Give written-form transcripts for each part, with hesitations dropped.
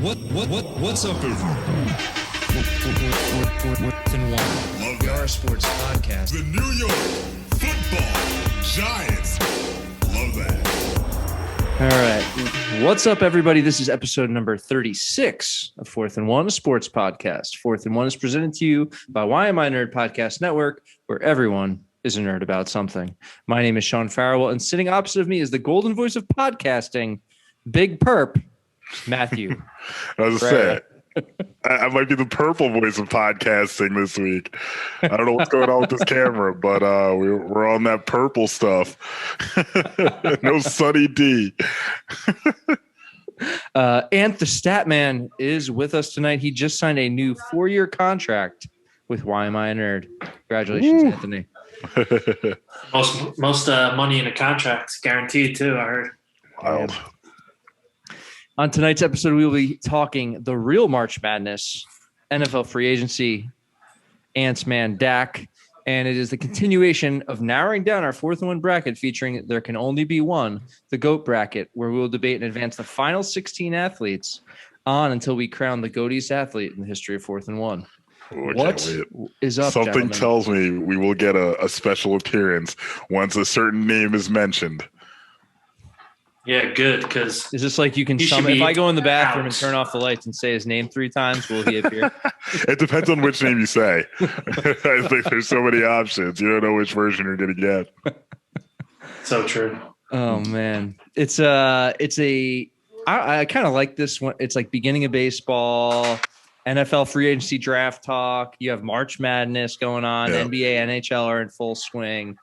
What's up, everyone? Fourth and one. Love that. Our sports podcast. The New York Football Giants. Love that. All right. What's up, everybody? This is episode number 36 of Fourth and One, a sports podcast. Fourth and One is presented to you by Why Am I Nerd Podcast Network, where everyone is a nerd about something. My name is Sean Farrell, and sitting opposite of me is the golden voice of podcasting, Big Perp, Matthew. I was saying, I might be the purple voice of podcasting this week. I don't know what's going on with this camera, but we're on that purple stuff. No Sunny D. Ant the Statman is with us tonight. He just signed a new 4-year contract with Why Am I a Nerd? Congratulations, Anthony. Most money in a contract guaranteed too. I heard. Wild. On tonight's episode, we will be talking the real March Madness, NFL free agency, Ants Man Dak, and it is the continuation of narrowing down our 4th and 1 bracket featuring There Can Only Be One, the GOAT bracket, where we will debate and advance the final 16 athletes on until we crown the GOATiest athlete in the history of 4th and 1. What is up, Something gentlemen? tells me we will get a special appearance once a certain name is mentioned. Yeah, good because Is this like you can He should summon? If be I go in the bathroom and out. turn off the lights and say his name 3 times, will he appear? It depends on which name you say. I think there's so many options. You don't know which version you're going to get. so true. Oh man, I kind of like this one. It's like beginning of baseball, NFL free agency draft talk. You have March Madness going on. Yeah. NBA, NHL are in full swing.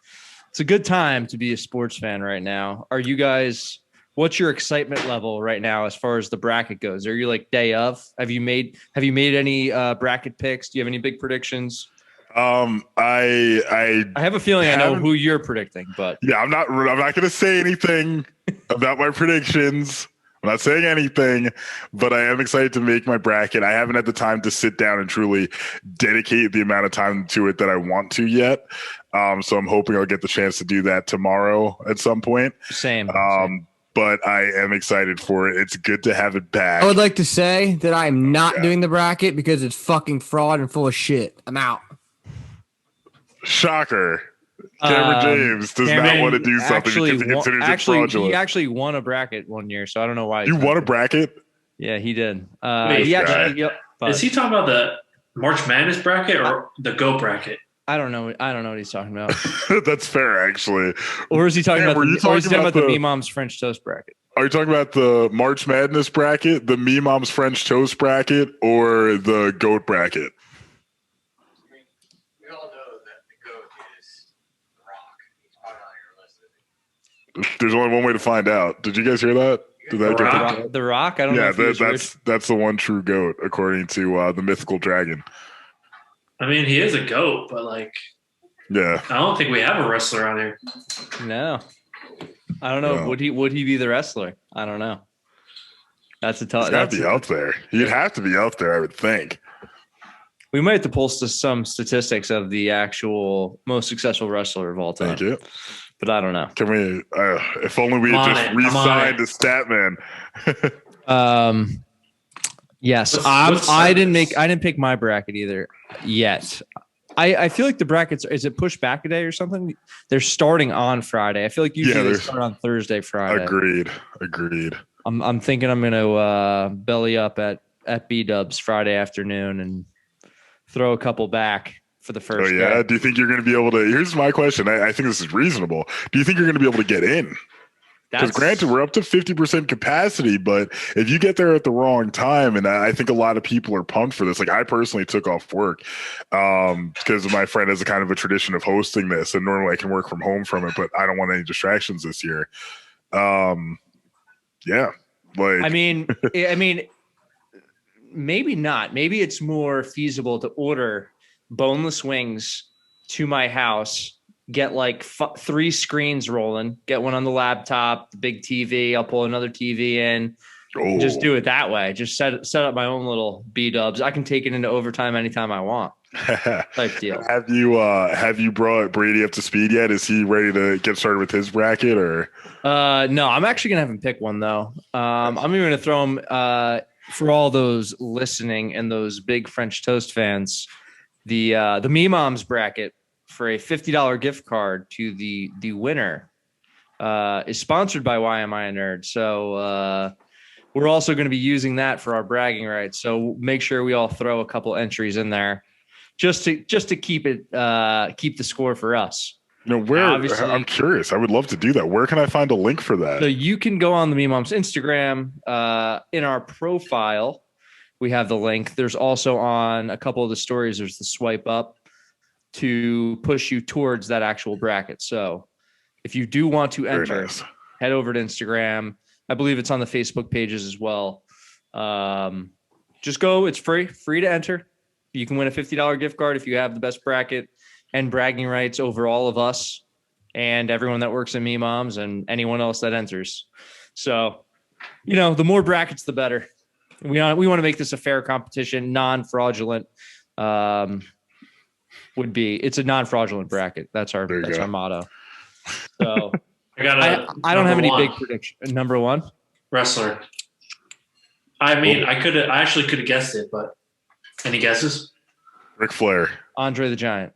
It's a good time to be a sports fan right now. Are you guys? What's your excitement level right now as far as the bracket goes? Are you like day of? Have you made any bracket picks? Do you have any big predictions? I I have a feeling I know haven't- who you're predicting, but Yeah, I'm not going to say anything about my predictions. I'm not saying anything, but I am excited to make my bracket. I haven't had the time to sit down and truly dedicate the amount of time to it that I want to yet. So I'm hoping I'll get the chance to do that tomorrow at some point. same. But I am excited for it. It's good to have it back. I would like to say that I am not Yeah. doing the bracket because it's fucking fraud and full of shit. I'm out. Shocker. Cameron James does not want to do something actually because he considers it actually, fraudulent. he actually won a bracket one year, so I don't know why. You won a bracket? Yeah, he did. Wait, He guy. actually, yep, but Is he talking about the March Madness bracket or the GOAT bracket? I don't know. I don't know what he's talking about. That's fair, actually. Or is he talking Yeah, about? were you Or is he talking talking about about the the- Me Mom's French toast bracket? Are you talking about the March Madness bracket, the Me Mom's French Toast bracket, or the GOAT bracket? We all know that the GOAT is The Rock. He's probably on your list. There's only one way to find out. Did you guys hear that? Did that The get Rock? the- The Rock. I don't know. Yeah, If he was that's the one true GOAT according to the mythical dragon. I mean, he is a GOAT, but like, Yeah, I don't think we have a wrestler on here. rich. No, I don't know. No. Would he be the wrestler? I don't know. That's a he's tough. got to be out there. He'd have to be out there, I would think. We might have to post some statistics of the actual most successful wrestler of all time, Thank you. but I don't know. Can we? If only we I'm on had just it. I'm on re-signed it. the Statman. Yes, What's I didn't Cyrus? pick my bracket either yet. I feel like the brackets, is it pushed back a day or something? They're starting on Friday. I feel like usually they they're- start on Thursday, Friday. Agreed. I'm thinking I'm gonna belly up at B Dubs Friday afternoon and throw a couple back for the Oh first yeah. day. Do you think you're going to be able to? Here's my question. I think this is reasonable. Do you think you're going to be able to get in? Because granted, we're up to 50% capacity, but if you get there at the wrong time, and I think a lot of people are pumped for this. Like I personally took off work because my friend has a kind of a tradition of hosting this, and normally I can work from home from it, but I don't want any distractions this year. Yeah, like I mean, maybe not. Maybe it's more feasible to order boneless wings to my house, get like 3 screens rolling, get one on the laptop, the big TV. I'll pull another TV in, oh, just do it that way. Just set up my own little B Dubs. I can take it into overtime anytime I want. Type deal. Have you brought Brady up to speed yet? Is he ready to get started with his bracket or? No, I'm actually gonna have him pick one though. I'm even gonna throw him. for all those listening and those big French toast fans, the Me Moms bracket for a $50 gift card to the winner is sponsored by Why Am I a Nerd? So we're also going to be using that for our bragging rights. So make sure we all throw a couple entries in there just to keep it keep the score for us. Where Obviously, I'm curious. I would love to do that. Where can I find a link for that? So you can go on the Me Moms Instagram. In our profile, we have the link. There's also on a couple of the stories, there's the swipe up to push you towards that actual bracket. So if you do want to Very enter, nice. head over to Instagram. I believe it's on the Facebook pages as well. Just go. It's free to enter. You can win a $50 gift card if you have the best bracket and bragging rights over all of us and everyone that works at Me Moms and anyone else that enters. So, the more brackets, the better. We want to make this a fair competition, non-fraudulent. It's a non-fraudulent bracket. That's our motto. So I don't have any big prediction. Number one wrestler. I mean, I actually could have guessed it, but any guesses? Ric Flair. Andre the Giant.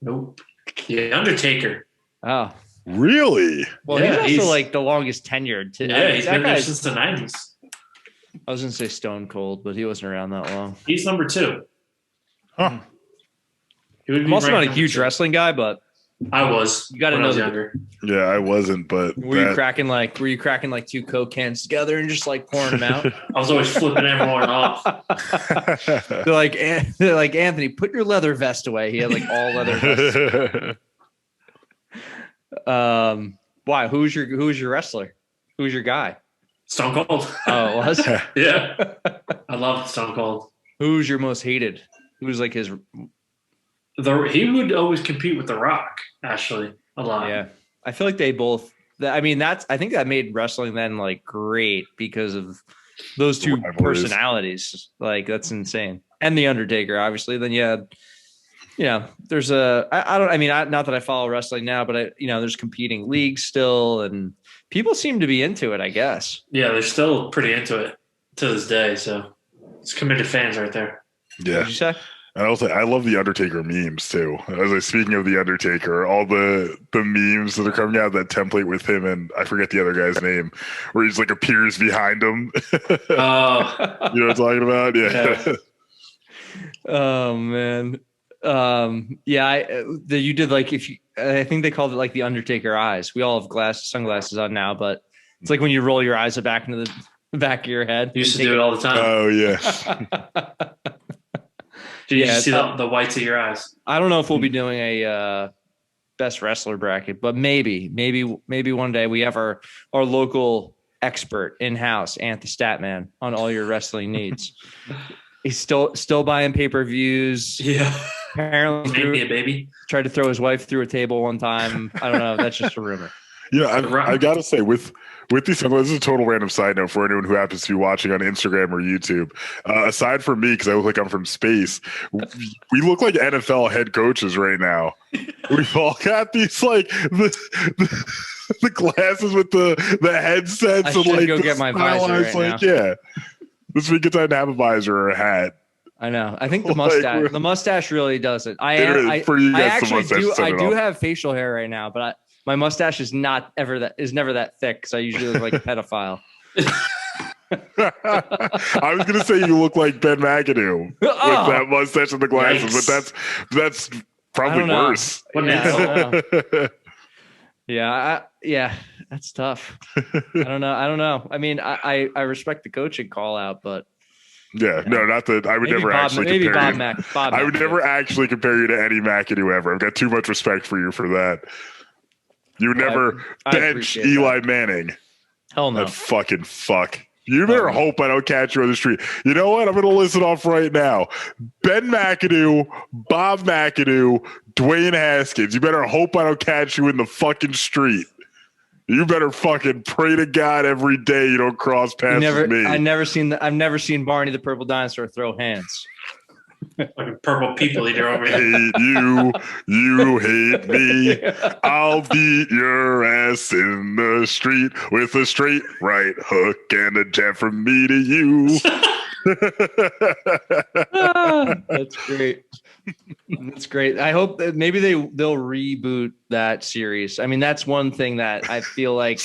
Nope. The Undertaker. Oh, Really? well, Yeah, he's also he's- like the longest tenured. Yeah, he's that been there guy's- since the 90s. I was gonna say Stone Cold, but he wasn't around that long. He's number 2. Huh. He would be I'm also not ranked a number huge 2. wrestling guy, but I was. You gotta when know I was the- younger. Yeah, I wasn't, but were you cracking like 2 Coke cans together and just like pouring them out? I was always flipping everyone off. they're like Anthony, put your leather vest away. He had like all leather vests. Why? Who's your wrestler? Who's your guy? Stone Cold. Oh, it was. Yeah. I love Stone Cold. Who's your most hated? Who's like his? He would always compete with The Rock, actually, a lot. Yeah, I feel like they both. I mean, I think that made wrestling then like great because of those two Rivalries. personalities. Like that's insane. And the Undertaker, obviously. Then there's not that I follow wrestling now, but there's competing leagues still, and people seem to be into it, I guess. Yeah, they're still pretty into it to this day. So it's committed fans right there. What Yeah. did you say? And also, I love the Undertaker memes too. As I speaking of the Undertaker, all the memes that are coming out of that template with him and I forget the other guy's name, where he's like appears behind him. Oh, You know what I'm talking about? Yeah. Oh man. You did like I think they called it like the Undertaker eyes. We all have sunglasses on now, but it's like when you roll your eyes back into the back of your head. you used to do it all the time. Oh yeah. Did you yeah, see the whites of your eyes? I don't know if we'll be doing a best wrestler bracket, but maybe one day we have our local expert in house, Anthony Statman, on all your wrestling needs. He's still buying pay-per-views. Yeah. Apparently Made me a baby. tried to throw his wife through a table one time. I don't know. That's just a rumor. I got to say, with these, this is a total random side note for anyone who happens to be watching on Instagram or YouTube. Aside from me, because I look like I'm from space, we look like NFL head coaches right now. We've all got these like the glasses with the headsets I and should like go the get my visor stylized, right like, now. yeah. This would be a good time to have a visor or a hat. I know. I think the Like, mustache. The mustache really does it. For you guys, the actually mustache do. set I it do off. have facial hair right now, but my mustache is never that thick because I usually look like a pedophile. I was gonna say you look like Ben McAdoo with Oh! that mustache and the glasses, Yikes. but that's probably don't know. worse. What Yeah, an I insult. don't know. Yeah, that's tough. I don't know. I mean, I respect the coaching call out, but Yeah, no, not that I would maybe never actually maybe compare Bob you. Mac. Bob I would Mac- never actually compare you to any McAdoo ever. I've got too much respect for you for that. You would never I bench appreciate Eli Manning. Hell no. That fucking fuck. You better hope I don't catch you on the street. You know what? I'm going to list it off right now. Ben McAdoo, Bob McAdoo, Dwayne Haskins. You better hope I don't catch you in the fucking street. You better fucking pray to God every day you don't cross paths with me. I've never seen Barney the Purple Dinosaur throw hands. Fucking purple people eater over here. Hate you, you hate me. I'll beat your ass in the street with a straight right hook and a jab from me to you. That's great. That's great. I hope that maybe they'll reboot that series. I mean, that's one thing that I feel like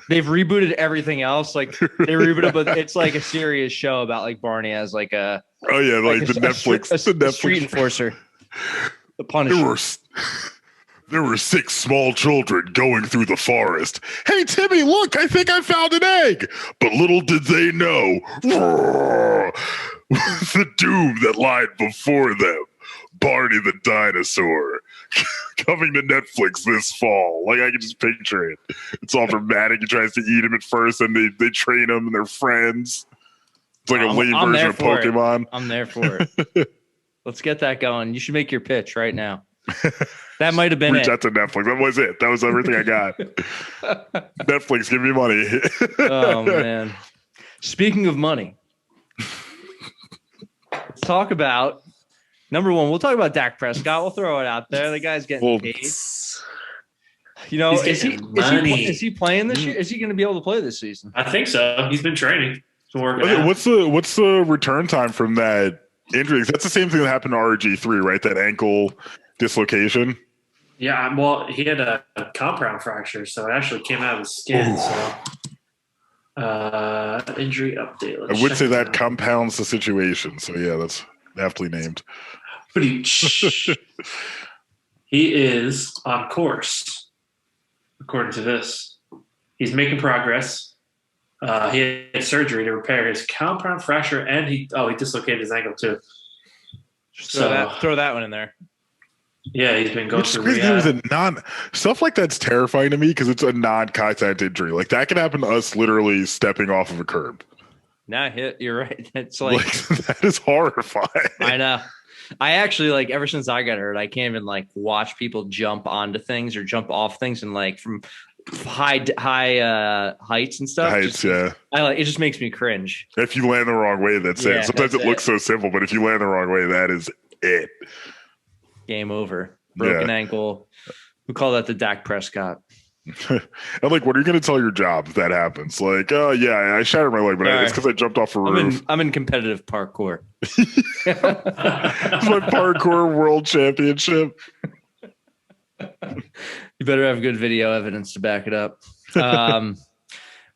they've rebooted everything else. Like they rebooted, but it's like a serious show about like Barney as like a Oh yeah, like the Netflix street enforcer. The Punisher. There were 6 small children going through the forest. Hey, Timmy, look, I think I found an egg. But little did they know the doom that lied before them. Barney the dinosaur coming to Netflix this fall. Like, I can just picture it. It's all dramatic. He tries to eat him at first, and they train him, and they're friends. It's like a lame version of Pokemon. I'm there for it. Let's get that going. You should make your pitch right now. That might have been Reach out to Netflix. That was it. That was everything I got. Netflix, give me money. Oh man. Speaking of money, let's talk about number one. We'll talk about Dak Prescott. We'll throw it out there. The guy's getting paid. You know, is he playing this year? Is he going to be able to play this season? I think so. He's been training. He's been working out. What's the return time from that injury? That's the same thing that happened to RG3, right? That ankle dislocation. Yeah, well, he had a compound fracture, so it actually came out of his skin. So, injury update. I would say that compounds the situation. So yeah, that's aptly named. But he is on course, according to this. He's making progress. He had surgery to repair his compound fracture, and he dislocated his ankle too. Throw that one in there. Yeah, he's been going through rehab. Stuff like that's terrifying to me because it's a non-contact injury. Like that could happen to us literally stepping off of a curb. Nah, you're right. It's like that is horrifying. I know. I actually like ever since I got hurt, I can't even like watch people jump onto things or jump off things and like from high heights and stuff. It just makes me cringe. If you land the wrong way, that's it. Sometimes it looks so simple, but if you land the wrong way, that is it. Game over. Broken ankle. We call that the Dak Prescott. And like, what are you going to tell your job if that happens? Like, oh yeah, I shattered my leg, but it's because I jumped off a roof. I'm in competitive parkour. It's my parkour world championship. You better have good video evidence to back it up.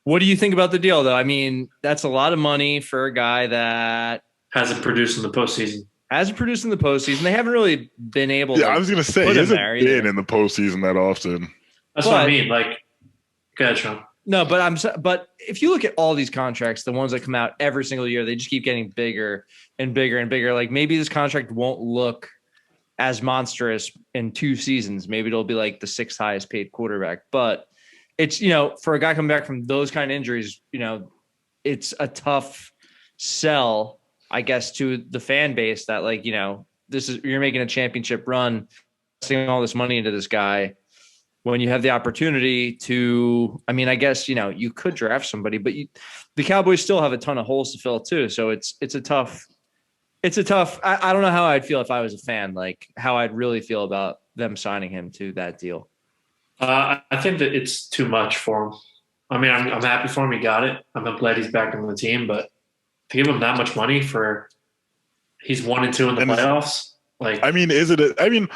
What do you think about the deal, though? I mean, that's a lot of money for a guy that hasn't produced in the postseason. They haven't really been able to. Yeah, I was going to say, he hasn't been in the postseason that often. That's what I mean. Like, go ahead, Sean. No, but if you look at all these contracts, the ones that come out every single year, they just keep getting bigger and bigger and bigger. Like maybe this contract won't look as monstrous in 2 seasons. Maybe it'll be like the 6th highest paid quarterback. But it's, for a guy coming back from those kind of injuries, it's a tough sell, I guess, to the fan base that like, you're making a championship run, investing all this money into this guy when you have the opportunity to, I mean, I guess, you could draft somebody, but the Cowboys still have a ton of holes to fill too. So it's a tough, I don't know how I'd feel if I was a fan, like how I'd really feel about them signing him to that deal. I think that it's too much for him. I mean, I'm happy for him. He got it. I'm glad he's back on the team, but to give him that much money he's 1-2 in the playoffs. Like, I mean, 1-2 in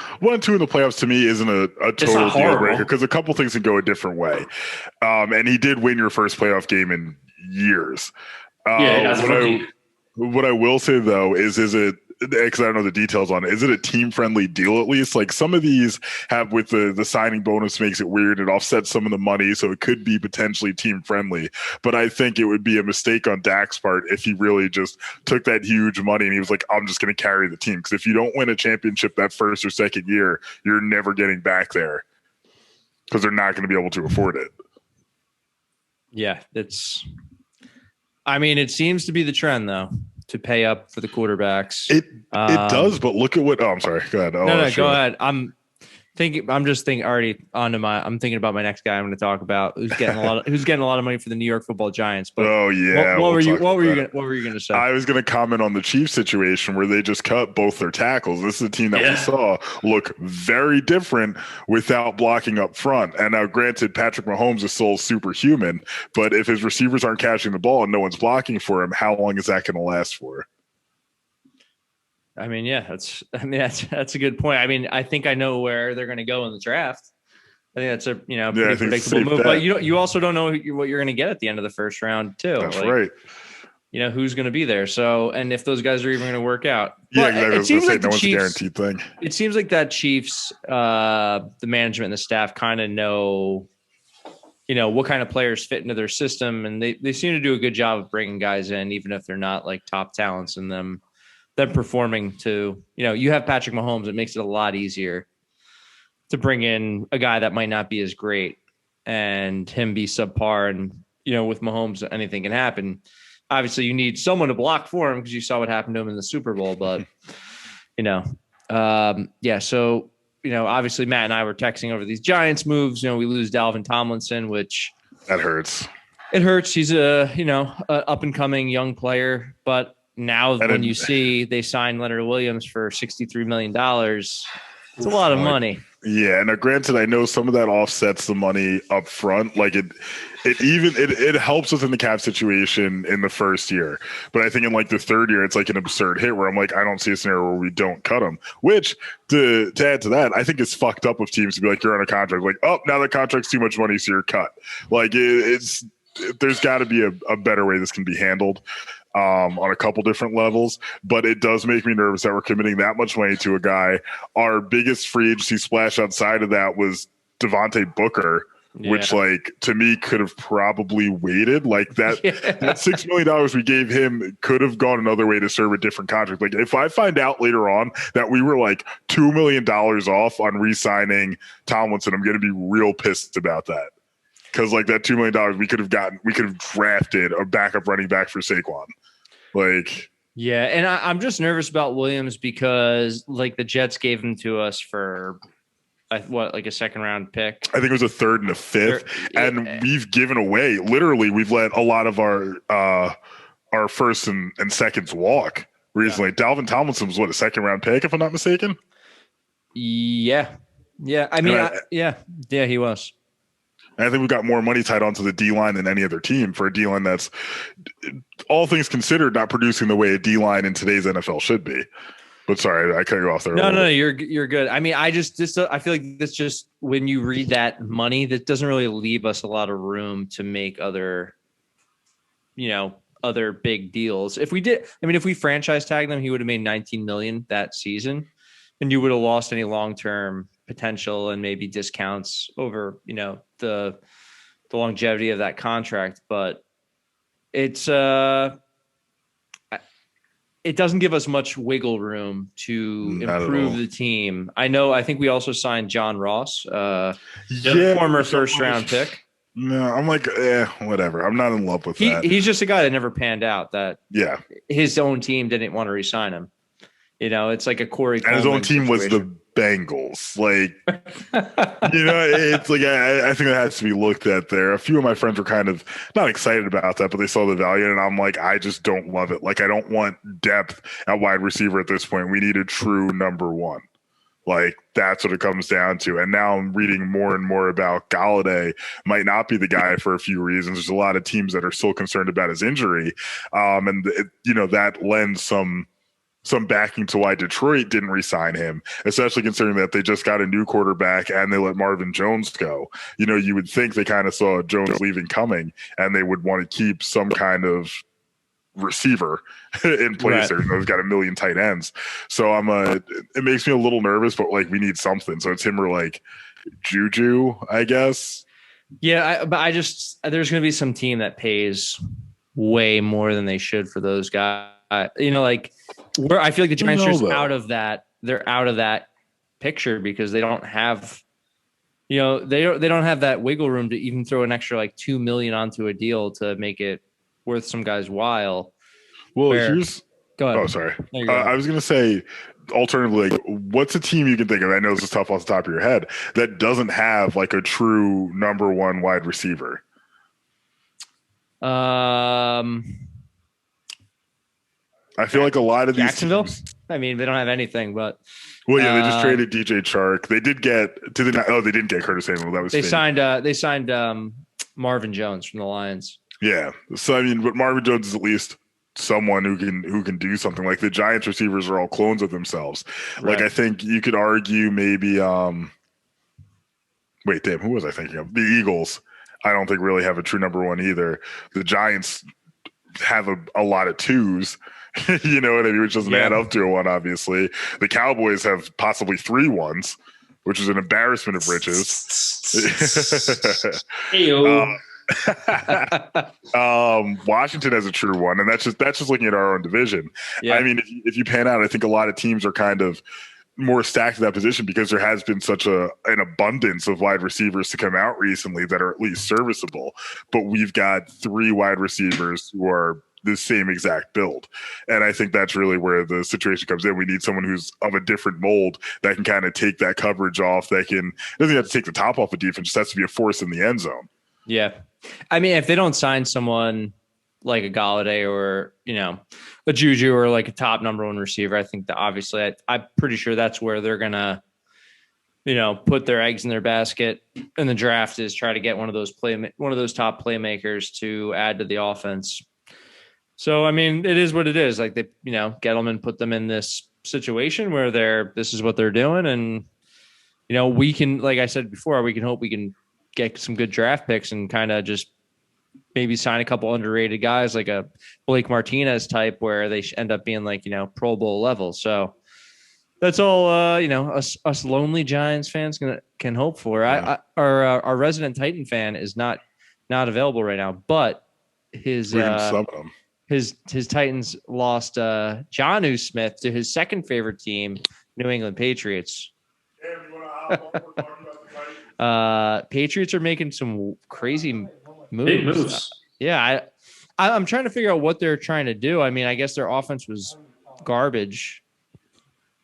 the playoffs to me isn't a total deal breaker because a couple things can go a different way. And he did win your first playoff game in years. What I will say though is it, because I don't know the details on it, is it a team-friendly deal at least? Like some of these have with the signing bonus makes it weird. It offsets some of the money, so it could be potentially team-friendly. But I think it would be a mistake on Dak's part if he really just took that huge money and he was like, I'm just going to carry the team. Because if you don't win a championship that first or second year, you're never getting back there because they're not going to be able to afford it. Yeah, it seems to be the trend, though, to pay up for the quarterbacks. It does, but look at what. Oh, I'm sorry. Go ahead. No, go ahead. I'm just thinking already I'm thinking about my next guy I'm going to talk about who's getting a lot of money for the New York Football Giants. But Oh yeah. what were you going to say? I was going to comment on the Chiefs situation where they just cut both their tackles. This is a team that we saw look very different without blocking up front. And now, granted, Patrick Mahomes is still superhuman, but if his receivers aren't catching the ball and no one's blocking for him, how long is that going to last for? I mean, yeah, that's a good point. I mean, I think I know where they're going to go in the draft. I think that's a pretty predictable move. But you also don't know what you're going to get at the end of the first round too. That's right. Who's going to be there. So, and if those guys are even going to work out. Yeah, exactly. It seems like no one's a guaranteed thing. It seems like that Chiefs, the management and the staff kind of know, what kind of players fit into their system, and they seem to do a good job of bringing guys in, even if they're not like top talents in them. Them performing to, you have Patrick Mahomes, it makes it a lot easier to bring in a guy that might not be as great and him be subpar. And, with Mahomes, anything can happen. Obviously, you need someone to block for him because you saw what happened to him in the Super Bowl. But, so, obviously Matt and I were texting over these Giants moves. We lose Dalvin Tomlinson, which that hurts. It hurts. He's a up and coming young player, but now when you see they signed Leonard Williams for $63 million, it's a lot of money. Yeah, and granted, I know some of that offsets the money up front. Like it helps us in the cap situation in the first year. But I think in like the third year, it's like an absurd hit where I'm like, I don't see a scenario where we don't cut him. Which to add to that, I think it's fucked up of teams to be like, you're on a contract. Like, oh, now the contract's too much money, so you're cut. Like there's got to be a better way this can be handled. On a couple different levels, but it does make me nervous that we're committing that much money to a guy. Our biggest free agency splash outside of that was Devontae Booker, which like to me could have probably waited. Like that $6 million we gave him could have gone another way to serve a different contract. Like if I find out later on that we were like $2 million off on re-signing Tomlinson, I'm going to be real pissed about that. Because like that $2 million we could have drafted a backup running back for Saquon. And I'm just nervous about Williams because like the Jets gave him to us for like a second round pick. I think it was a third and a fifth, and we've given away. Literally, we've let a lot of our first and seconds walk recently. Dalvin Tomlinson was a second round pick, if I'm not mistaken. Yeah. I mean, he was. And I think we've got more money tied onto the D-line than any other team for a D-line that's, all things considered, not producing the way a D-line in today's NFL should be. But sorry, I cut you off there. No, you're good. I mean, I feel like this just, when you read that money, that doesn't really leave us a lot of room to make other big deals. If we franchise tagged him, he would have made $19 million that season, and you would have lost any long-term potential and maybe discounts over, the longevity of that contract. But it doesn't give us much wiggle room to improve the team. I think we also signed John Ross, former first round pick. No, I'm like, whatever. I'm not in love with that. He's just a guy that never panned out. That his own team didn't want to re-sign him. It's like a Corey Coleman. And his own team situation. Was the Bengals. Like, it's like I think that has to be looked at there. A few of my friends were kind of not excited about that, but they saw the value, and I'm like, I just don't love it. Like, I don't want depth at wide receiver at this point. We need a true number one. Like, that's what it comes down to. And now I'm reading more and more about Golladay might not be the guy for a few reasons. There's a lot of teams that are still concerned about his injury, and that lends some backing to why Detroit didn't re-sign him, especially considering that they just got a new quarterback and they let Marvin Jones go. You would think they kind of saw Jones leaving coming and they would want to keep some kind of receiver in place. Right. He's got a million tight ends. So it makes me a little nervous, but like we need something. So it's him or like Juju, I guess. Yeah. But there's going to be some team that pays way more than they should for those guys. I feel like the Giants are just out of that. They're out of that picture because they don't have, they don't have that wiggle room to even throw an extra like $2 million onto a deal to make it worth some guys' while. Well, go ahead. Oh, sorry. I was going to say, alternatively, like, what's a team you can think of? I know this is tough off the top of your head that doesn't have like a true number one wide receiver. I feel like a lot of these Jacksonville. teams, I mean, they don't have anything, but well, yeah, they just traded DJ Chark. They did get to the. Oh, they didn't get Curtis Samuel. That was they fake. signed Marvin Jones from the Lions. Yeah. So I mean, but Marvin Jones is at least someone who can do something. Like the Giants receivers are all clones of themselves. Right. Like I think you could argue maybe. Wait, damn, who was I thinking of? The Eagles. I don't think really have a true number one either. The Giants have a lot of twos. You know what I mean? Which doesn't add up to a one, obviously. The Cowboys have possibly 3 ones, which is an embarrassment of riches. Heyo. Washington has a true one, and that's just looking at our own division. Yeah. I mean, if you pan out, I think a lot of teams are kind of more stacked in that position because there has been such an abundance of wide receivers to come out recently that are at least serviceable. But we've got 3 wide receivers who are the same exact build. And I think that's really where the situation comes in. We need someone who's of a different mold that can kind of take that coverage off, doesn't have to take the top off of defense, just has to be a force in the end zone. Yeah. I mean, if they don't sign someone like a Galladay or, a Juju or like a top number one receiver, I think that obviously I'm pretty sure that's where they're going to, put their eggs in their basket in the draft is try to get one of those top playmakers to add to the offense. So, I mean, it is what it is. Like Gettleman put them in this situation where this is what they're doing. And, we can, like I said before, we can hope we can get some good draft picks and kind of just maybe sign a couple underrated guys like a Blake Martinez type where they end up being like, Pro Bowl level. So that's all, us lonely Giants fans can hope for. Yeah. Our resident Titan fan is not available right now, but his Titans lost Jonnu Smith to his second favorite team, New England Patriots. Patriots are making some crazy moves. Big moves. Yeah, I'm trying to figure out what they're trying to do. I mean, I guess their offense was garbage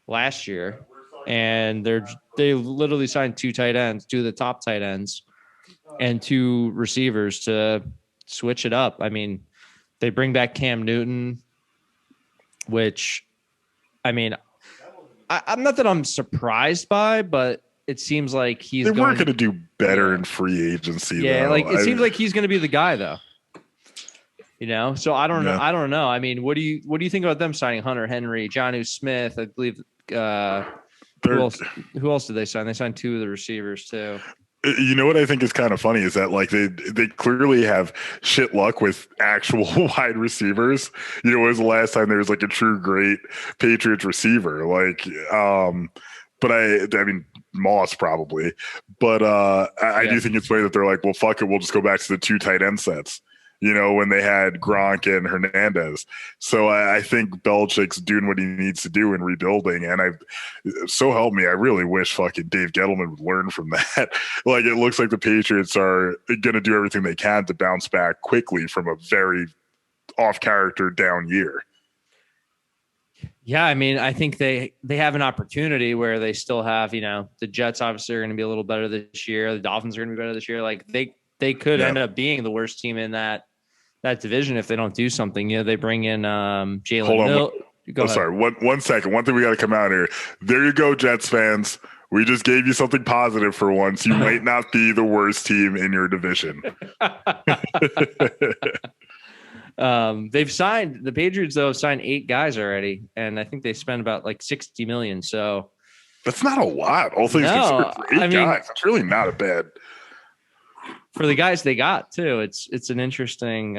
last year, and they literally signed 2 tight ends, 2 of the top tight ends, and 2 receivers to switch it up. I mean, they bring back Cam Newton, which, I mean, I'm not that I'm surprised by, but it seems like they weren't going to do better in free agency. Yeah, though. it seems like he's going to be the guy, though. So I don't know. I don't know. I mean, what do you think about them signing Hunter Henry, Jonnu Smith? I believe. Who else did they sign? They signed 2 of the receivers too. You know what I think is kind of funny is that like they clearly have shit luck with actual wide receivers. When was the last time there was like a true great Patriots receiver? Like, but I mean Moss probably, but I do think it's funny that they're like, well, fuck it, we'll just go back to the 2 tight end sets. When they had Gronk and Hernandez. So I think Belichick's doing what he needs to do in rebuilding. And so help me, I really wish fucking Dave Gettleman would learn from that. Like, it looks like the Patriots are going to do everything they can to bounce back quickly from a very off-character down year. Yeah, I mean, I think they have an opportunity where they still have, the Jets obviously are going to be a little better this year. The Dolphins are going to be better this year. Like, they could end up being the worst team in that division if they don't do something. They bring in Jalen Mills. Sorry, one second. One thing we got to come out here. There you go, Jets fans. We just gave you something positive for once. You might not be the worst team in your division. The Patriots though have signed 8 guys already, and I think they spent about like $60 million. So that's not a lot. All things considered, for 8 guys, it's really not a bad. For the guys they got too, it's an interesting.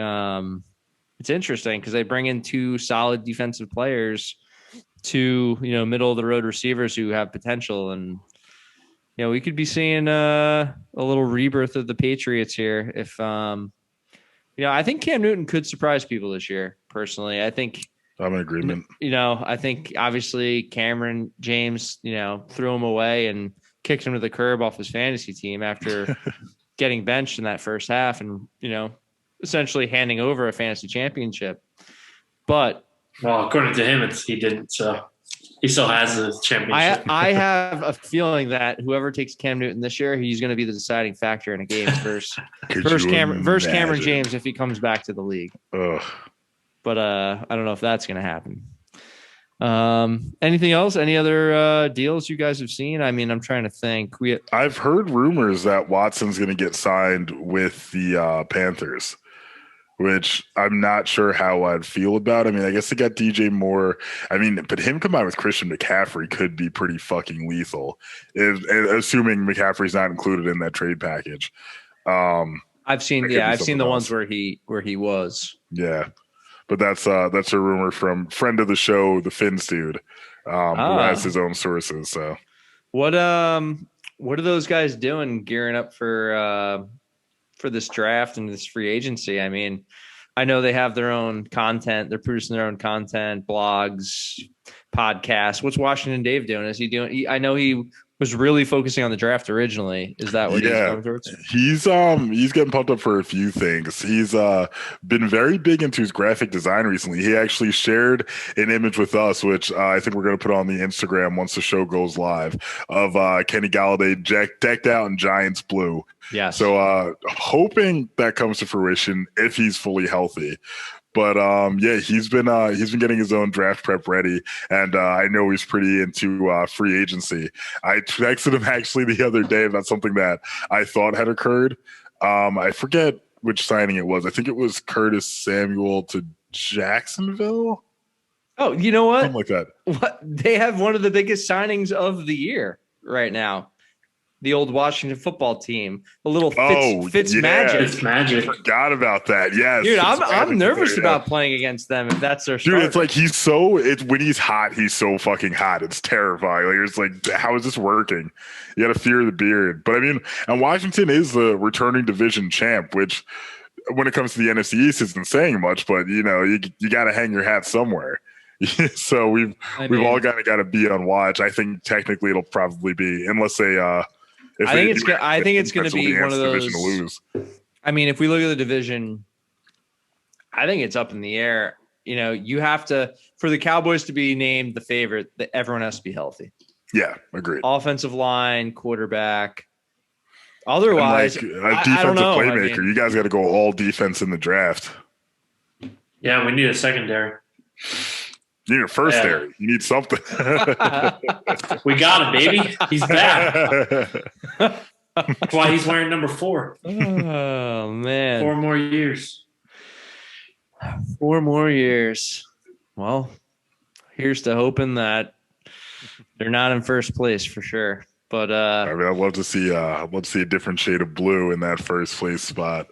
It's interesting because they bring in 2 solid defensive players, 2 middle of the road receivers who have potential, and we could be seeing a little rebirth of the Patriots here. If I think Cam Newton could surprise people this year. Personally, I think I'm in agreement. I think obviously Cameron James, threw him away and kicked him to the curb off his fantasy team after. Getting benched in that first half and, essentially handing over a fantasy championship. But well, according to him, he didn't. So He still has the championship. I have a feeling that whoever takes Cam Newton this year, he's going to be the deciding factor in a game versus Cameron James if he comes back to the league. Ugh. But I don't know if that's going to happen. Anything else? Any other deals you guys have seen? I mean, I'm trying to think. I've heard rumors that Watson's going to get signed with the Panthers, which I'm not sure how I'd feel about. I mean, I guess they got DJ Moore. I mean, but him combined with Christian McCaffrey could be pretty fucking lethal, assuming McCaffrey's not included in that trade package. I've seen the ones where he was. Yeah. But that's a rumor from friend of the show, the Finns dude, who has his own sources. So, what are those guys doing, gearing up for this draft and this free agency? I mean, I know they have their own content; they're producing their own content, blogs, podcasts. What's Washington Dave doing? Is he doing? I know he was really focusing on the draft originally. Is that what he's going towards? He's getting pumped up for a few things. He's been very big into his graphic design recently. He actually shared an image with us, which I think we're going to put on the Instagram once the show goes live, of Kenny Galladay decked out in Giants blue. Yeah. So hoping that comes to fruition if he's fully healthy. But he's been getting his own draft prep ready, and I know he's pretty into free agency. I texted him actually the other day about something that I thought had occurred. I forget which signing it was. I think it was Curtis Samuel to Jacksonville. Oh, you know what? Something like that. What they have one of the biggest signings of the year right now. The old Washington football team, the little Fitz Magic. It's magic. I forgot about that. Yes, dude, I'm nervous about playing against them if that's their starter. Dude, it's like when he's hot, he's so fucking hot. It's terrifying. Like, it's like, how is this working? You got to fear the beard. But I mean, and Washington is the returning division champ, which when it comes to the NFC East isn't saying much, but you know, you got to hang your hat somewhere. So we've all got to be on watch. I think technically it'll probably be, unless they I think it's going to be one of those. To lose. I mean, if we look at the division, I think it's up in the air. You know, you have to, for the Cowboys to be named the favorite, that everyone has to be healthy. Yeah, agreed. Offensive line, quarterback. Otherwise, and a defensive playmaker. You guys got to go all defense in the draft. Yeah, we need a secondary. You need a first there. You need something. We got him, baby. He's back. That's why he's wearing number 4. Oh, man. 4 more years. 4 more years. Well, here's to hoping that they're not in first place for sure. But I mean, I'd love to see a different shade of blue in that first place spot.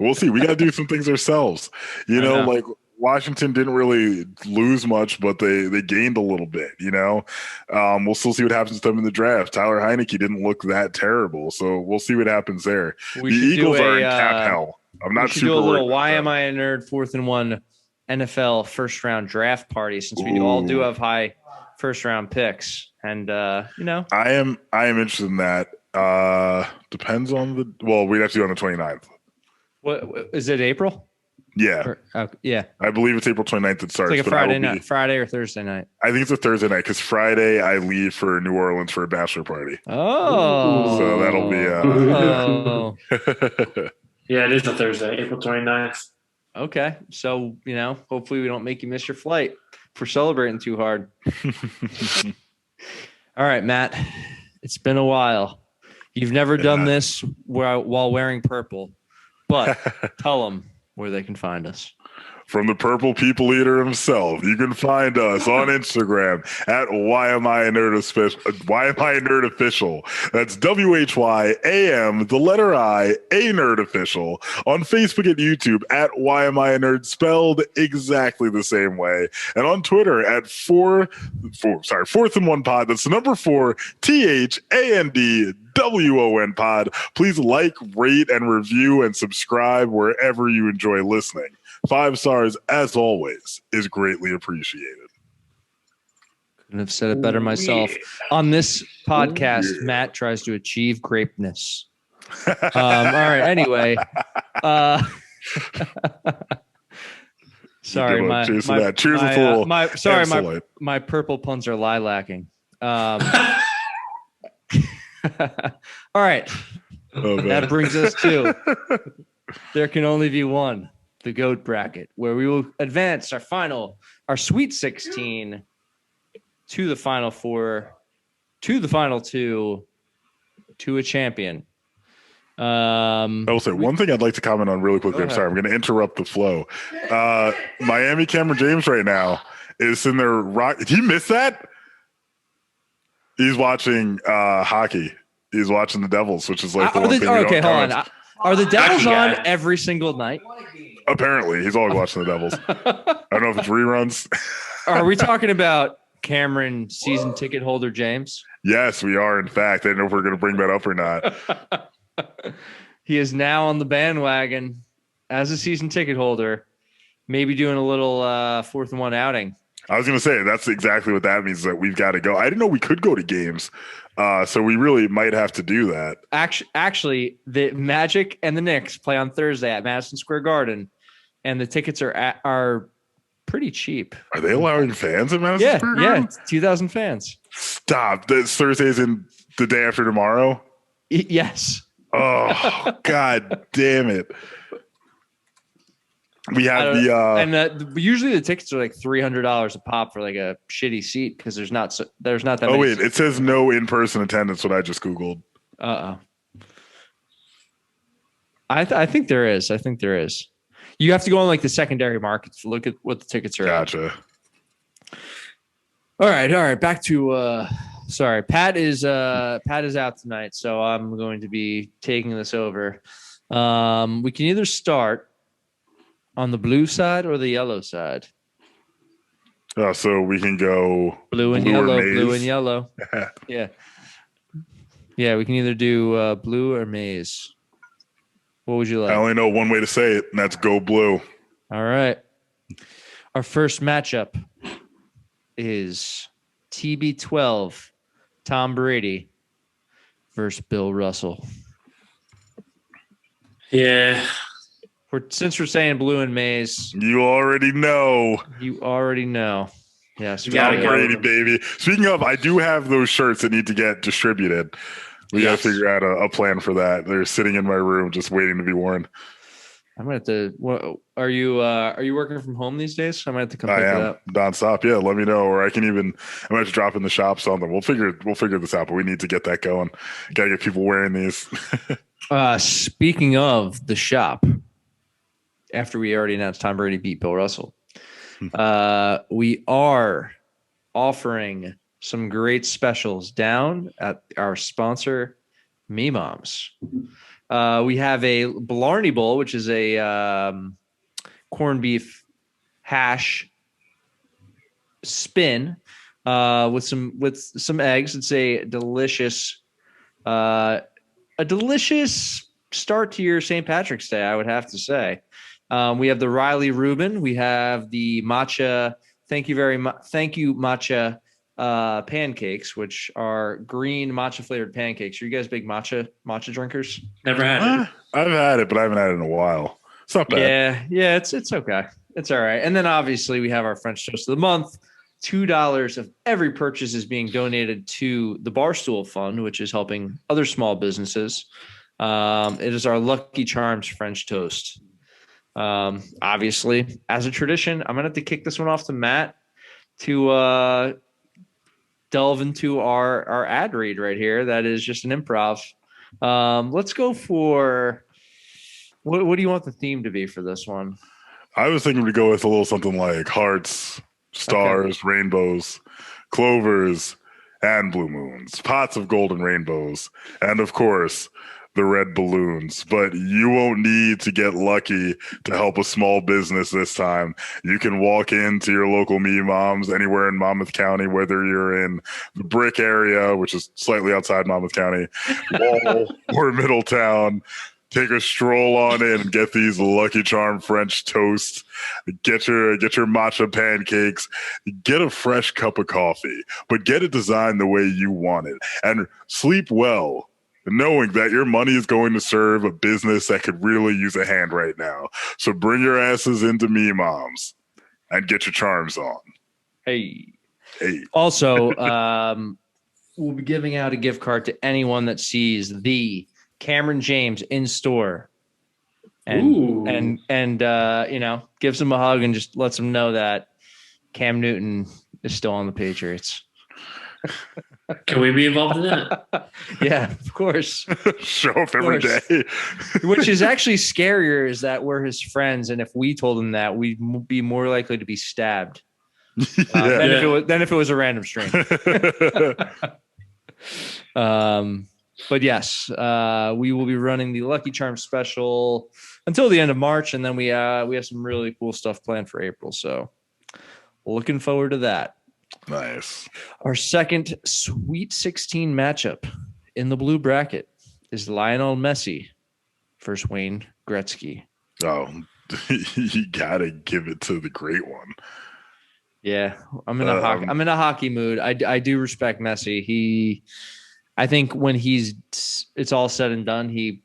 We'll see. We got to do some things ourselves. You know, like Washington didn't really lose much, but they gained a little bit, you know. We'll still see what happens to them in the draft. Tyler Heineke didn't look that terrible, so we'll see what happens there. The Eagles are in cap hell. I'm not super worried. Do a little Why Am I a Nerd 4th and 1 NFL first round draft party, since we all do have high first round picks. And you know, I am interested in that. Depends on we'd have to do it on the 29th. What is it, April? Yeah. Yeah. I believe it's April 29th it starts. It's like a Friday night, Friday or Thursday night. I think it's a Thursday night because Friday I leave for New Orleans for a bachelor party. Oh. So that'll be yeah, it is a Thursday, April 29th. Okay. So, you know, hopefully we don't make you miss your flight for celebrating too hard. All right, Matt. It's been a while. You've never done this while wearing purple, but tell them where they can find us. From the Purple People Eater himself, you can find us on Instagram at Why Am I a Nerd Official. That's WHYAM, the letter I, a Nerd Official. On Facebook and YouTube at Why Am I a Nerd, spelled exactly the same way. And on Twitter at Fourth and One Pod. That's the number 4, THANDWON Pod. Please like, rate, and review and subscribe wherever you enjoy listening. 5 stars, as always, is greatly appreciated. Couldn't have said it better myself. On this podcast, Matt tries to achieve greatness. All right. Anyway, Sorry, Good one. my Cheers to my, that. Cheers my, with a little my sorry, my Absolute. my purple puns are lilacking. All right, Oh, that man. brings us to there can only be one, the GOAT bracket, where we will advance our Sweet 16 to the Final Four, to the Final Two, to a champion. I will say one thing I'd like to comment on really quickly. Go I'm ahead. sorry, I'm going to interrupt the flow. Miami Cameron James right now is in there. Did he miss that? He's watching hockey. He's watching the Devils, which is like the one thing. Okay, hold on. Are the Devils Hockey on guy. every single night? Apparently, he's always watching the Devils. I don't know if it's reruns. Are we talking about Cameron season ticket holder James? Yes, we are. In fact, I don't know if we're going to bring that up or not. He is now on the bandwagon as a season ticket holder, maybe doing a little 4th and 1 outing. I was going to say that's exactly what that means. That we've got to go. I didn't know we could go to games, so we really might have to do that. Actually, the Magic and the Knicks play on Thursday at Madison Square Garden, and the tickets are pretty cheap. Are they allowing fans at Madison Square Garden? Yeah, 2,000 fans. Stop. This Thursday's in the day after tomorrow. Yes. Oh, God damn it. We have Usually the tickets are like $300 a pop for like a shitty seat because there's not that. Oh, many wait. It says no in-person attendance, what I just Googled. I think there is. I think there is. You have to go on like the secondary markets to look at what the tickets are. Gotcha. All right. Back to sorry. Pat is out tonight, so I'm going to be taking this over. We can either start on the blue side or the yellow side. So we can go Blue and blue or yellow, maize. blue and yellow. Yeah. Yeah, we can either do blue or maize. What would you like? I only know one way to say it, and that's go blue. All right. Our first matchup is TB12, Tom Brady versus Bill Russell. Yeah. Since we're saying blue and maize, You already know. you already know. Yes. You gotta Tom go. Brady, baby. Speaking of, I do have those shirts that need to get distributed. We got Yes. to figure out a plan for that. They're sitting in my room just waiting to be worn. I'm gonna have to. What, are you working from home these days? I might have to come pick I it am up. nonstop. Yeah, let me know, or I can even. I might have to drop in the shop something. We'll figure this out, but we need to get that going. Got to get people wearing these. Speaking of the shop, after we already announced Tom Brady beat Bill Russell, we are offering some great specials down at our sponsor, Me Moms. We have a Blarney Bowl, which is a corned beef hash spin with some eggs. It's a delicious start to your St. Patrick's Day, I would have to say. We have the Riley Reuben. We have the matcha. Thank you very much. Thank you, matcha pancakes, which are green matcha flavored pancakes. Are you guys big matcha drinkers? Never had it. I've had it, but I haven't had it in a while. It's not bad. Yeah, it's okay. It's all right. And then obviously we have our French toast of the month. $2 of every purchase is being donated to the Barstool Fund, which is helping other small businesses. It is our Lucky Charms French toast. Obviously, as a tradition, I'm gonna have to kick this one off to Matt to delve into our ad read right here. That is just an improv. Let's go for what do you want the theme to be for this one? I was thinking to go with a little something like hearts, stars, rainbows, clovers, and blue moons, pots of golden rainbows, and of course, the red balloons. But you won't need to get lucky to help a small business this time. You can walk into your local Me Moms anywhere in Monmouth County, whether you're in the Brick area, which is slightly outside Monmouth County, Wall, or Middletown. Take a stroll on in and get these Lucky Charm French toast. Get your matcha pancakes. Get a fresh cup of coffee, but get it designed the way you want it. And sleep well, knowing that your money is going to serve a business that could really use a hand right now. So bring your asses into Me Moms. and get your charms on. Hey. Hey. Also, we'll be giving out a gift card to anyone that sees the Cameron James in store. Ooh. And you know, gives him a hug and just lets him know that Cam Newton is still on the Patriots. Can we be involved in that? Yeah, of course. Show up every course. day. Which is actually scarier is that we're his friends, and if we told him that, we'd be more likely to be stabbed than if it was a random stranger. But yes, we will be running the Lucky Charm special until the end of March, and then we have some really cool stuff planned for April. So looking forward to that. Nice. Our second Sweet 16 matchup in the blue bracket is Lionel Messi versus Wayne Gretzky. Oh, you gotta give it to the great one. Yeah, I'm in a hockey mood. I do respect Messi. I think when it's all said and done, he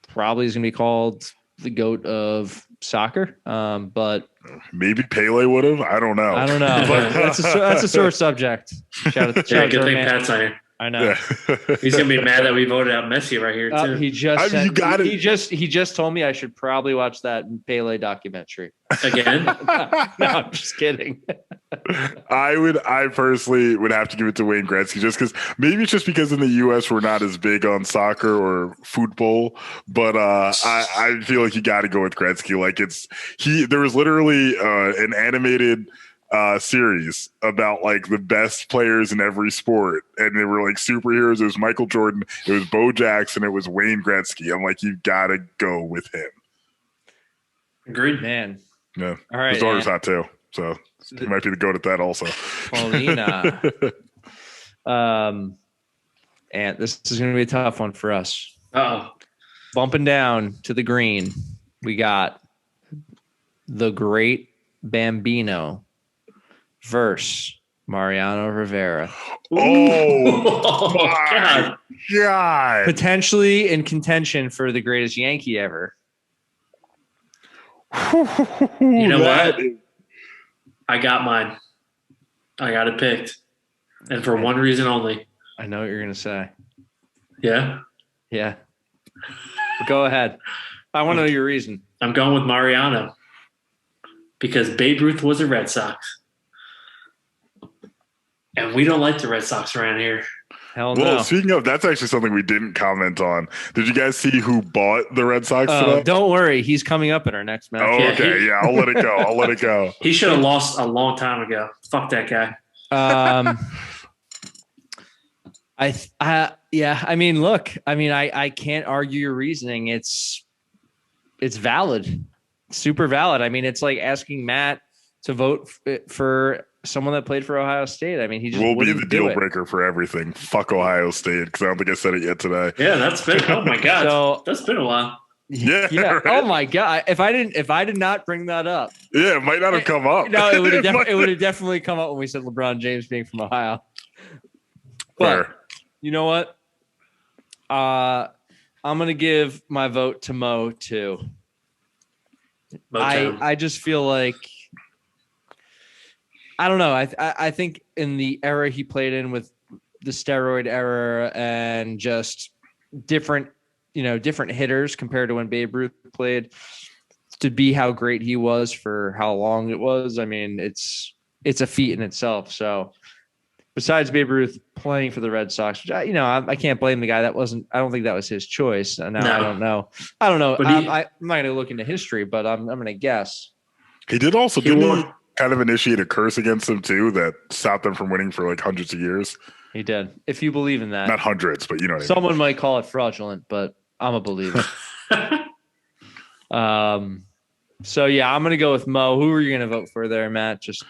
probably is going to be called the GOAT of soccer. But maybe Pele would have. I don't know. But that's a sore subject. Shout out Good to our thing man. Pat's on here. I know. Yeah. He's gonna be mad that we voted out Messi right here too. He just you got it. He just told me I should probably watch that Pele documentary. Again. No, I'm just kidding. I personally would have to give it to Wayne Gretzky maybe it's just because in the US we're not as big on soccer or football, but I feel like you got to go with Gretzky. Like there was literally an animated series about like the best players in every sport, and they were like superheroes. It was Michael Jordan, it was Bo Jackson, it was Wayne Gretzky. I'm like, you gotta go with him. Agreed. Man. Yeah. All right. His daughter's hot too, so he might be the goat at that also. Paulina. And this is going to be a tough one for us. Uh-oh. Bumping down to the green, we got the great Bambino versus Mariano Rivera. Oh, God. God. Potentially in contention for the greatest Yankee ever. You know what? I got mine. I got it picked. And for one reason only. I know what you're going to say. Yeah? Yeah. Go ahead. I want to know your reason. I'm going with Mariano. Because Babe Ruth was a Red Sox. And we don't like the Red Sox around here. Hell Well, no. speaking of, that's actually something we didn't comment on. Did you guys see who bought the Red Sox today? Don't worry. He's coming up in our next match. Oh, okay. Yeah, I'll let it go. He should have lost a long time ago. Fuck that guy. I mean, look, I can't argue your reasoning. It's valid, super valid. I mean, it's like asking Matt to vote for someone that played for Ohio State. I mean, he just We'll be wouldn't the do deal it. breaker for everything. Fuck Ohio State, because I don't think I said it yet today. Yeah, that's been, oh my God. So- That's been a while. Yeah. Yeah. Right? Oh my God. If I did not bring that up, Yeah, it might not have come up. no, it would have definitely come up when we said LeBron James being from Ohio. But Fair. you know what? I'm gonna give my vote to Mo too. Motown. I just feel like I don't know. I think in the era he played in with the steroid era and just different hitters compared to when Babe Ruth played, to be how great he was for how long it was. I mean, it's a feat in itself. So besides Babe Ruth playing for the Red Sox, which I can't blame the guy. I don't think that was his choice. And now No. I don't know. But I'm not going to look into history, but I'm going to guess. He did also He didn't won. he kind of initiate a curse against him too that stopped them from winning for like hundreds of years. He did. If you believe in that, Not hundreds, but you know what I mean. someone might call it fraudulent, but I'm a believer. So yeah, I'm gonna go with Mo. Who are you gonna vote for there, Matt? Just.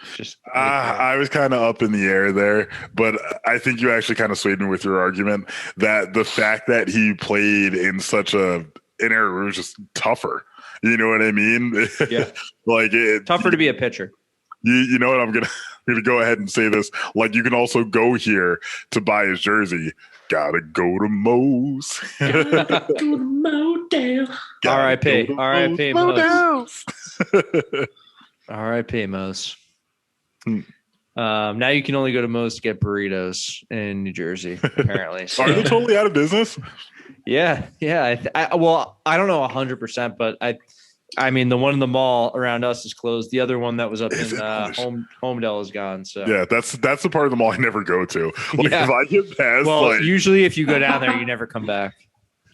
I was kind of up in the air there, but I think you actually kind of swayed me with your argument that the fact that he played in such an era where it was just tougher. You know what I mean? Yeah. Like Tougher to be a pitcher. You know what? I'm gonna go ahead and say this. Like, you can also go here to buy his jersey. Gotta go to Moe's. Go to Motown. Gotta R.I.P. go to R.I.P. Moe's. R.I.P. Moe's. Hmm. Now you can only go to Moe's to get burritos in New Jersey, apparently. Are they totally out of business? Yeah. Well, I don't know 100%, but I mean, the one in the mall around us is closed. The other one that was up Is in it? Homedale is gone. So Yeah, that's the part of the mall I never go to. Like Yeah. if I get past, well, like usually if you go down there, you never come back.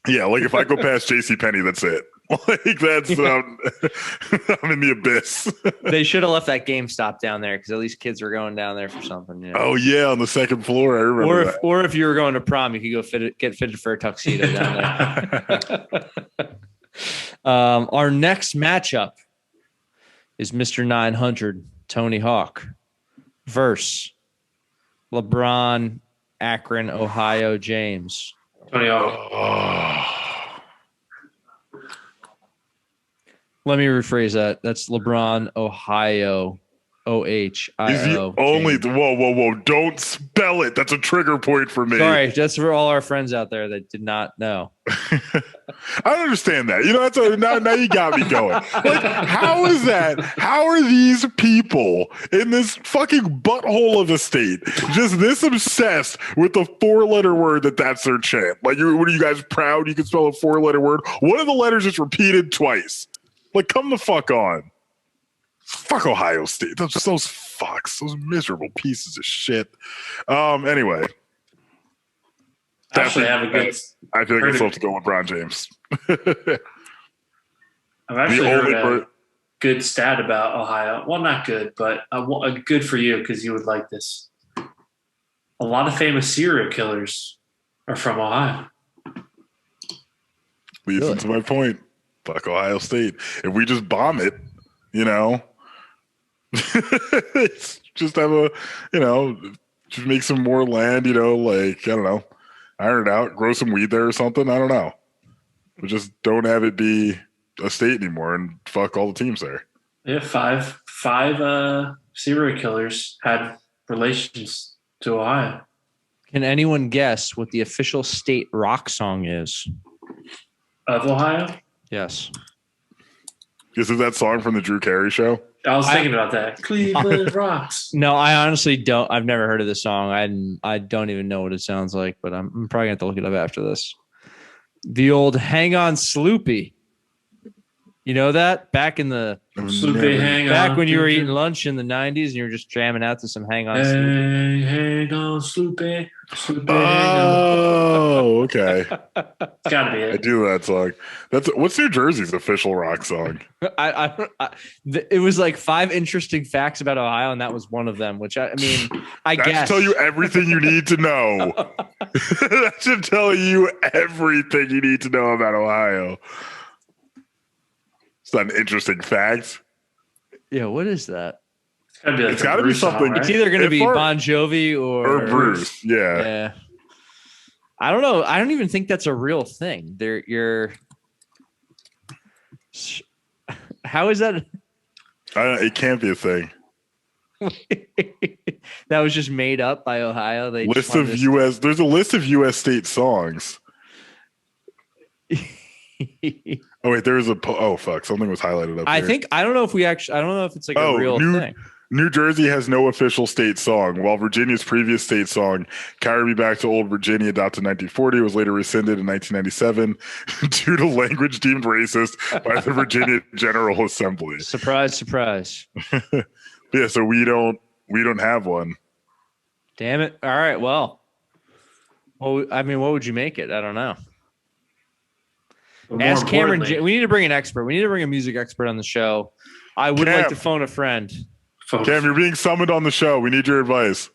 yeah, like if I go past JCPenney, that's it. Like that's I'm in the abyss. They should have left that GameStop down there because at least kids were going down there for something. You know? Oh yeah, on the second floor. I remember that. Or if you were going to prom, you could go get fitted for a tuxedo down there. Our next matchup is Mr. 900 Tony Hawk versus LeBron Akron, Ohio James. Tony Hawk. Oh. Let me rephrase that. That's LeBron, Ohio, O-H-I-O. Is he only James. whoa. Don't spell it. That's a trigger point for me. Sorry, that's for all our friends out there that did not know. I don't understand that. You know, now you got me going. Like, how is that? How are these people in this fucking butthole of a state just this obsessed with the 4-letter word that's their chant? Like, what are you guys proud you can spell a 4-letter word? One of the letters is repeated twice. Like, come the fuck on. Fuck Ohio State. Those fucks. Those miserable pieces of shit. Anyway. Actually, have a good. I feel like it's supposed to go LeBron James. I've actually heard a per- good stat about Ohio. Well, not good, but a good for you because you would like this. A lot of famous serial killers are from Ohio. Leads Really? into my point. Fuck Ohio State. If we just bomb it, you know, just have a, you know, just make some more land, you know, like, I don't know, iron it out, grow some weed there or something. I don't know. But just don't have it be a state anymore and fuck all the teams there. Yeah, five serial killers had relations to Ohio. Can anyone guess what the official state rock song is? Of Ohio? Yes. Is it that song from the Drew Carey show? I was thinking about that. Cleveland Rocks. No, I honestly don't. I've never heard of this song. I don't even know what it sounds like, but I'm probably going to have to look it up after this. The old Hang On Sloopy. You know that? Back in the Sloopy, hang back on. when you were eating lunch in the 90s and you were just jamming out to some Hang On Sloopy. Hang on, Sloopy. Sloopy, hang on. Oh, okay. It's got to be I it. do that song. What's New Jersey's official rock song? It was like 5 interesting facts about Ohio, and that was one of them, which I mean, I That guess. should tell you everything you need to know. That should tell you everything you need to know about Ohio. It's not an interesting fact. Yeah, what is that? It's got to be like It's a gotta be Bruce song, something- right? It's either going to If be our- Bon Jovi Or Bruce. Yeah. Yeah. I don't know. I don't even think that's a real thing. How is that? It can't be a thing. That was just made up by Ohio. They just List of wanted U.S. There's a list of U.S. state songs. to- Oh wait, there's a. Oh fuck, something was highlighted up I here. think I don't know if we actually. I don't know if it's like a real thing. New Jersey has no official state song, while Virginia's previous state song, "Carry Me Back to Old Virginia," adopted in 1940, was later rescinded in 1997 due to language deemed racist by the Virginia General Assembly. Surprise, surprise. Yeah, so we don't have one. Damn it. All right. Well, I mean, what would you make it? I don't know. But more Ask Cameron. importantly, We need to bring an expert. We need to bring a music expert on the show. I would Cam. like to phone a friend. folks, Cam, you're being summoned on the show. We need your advice.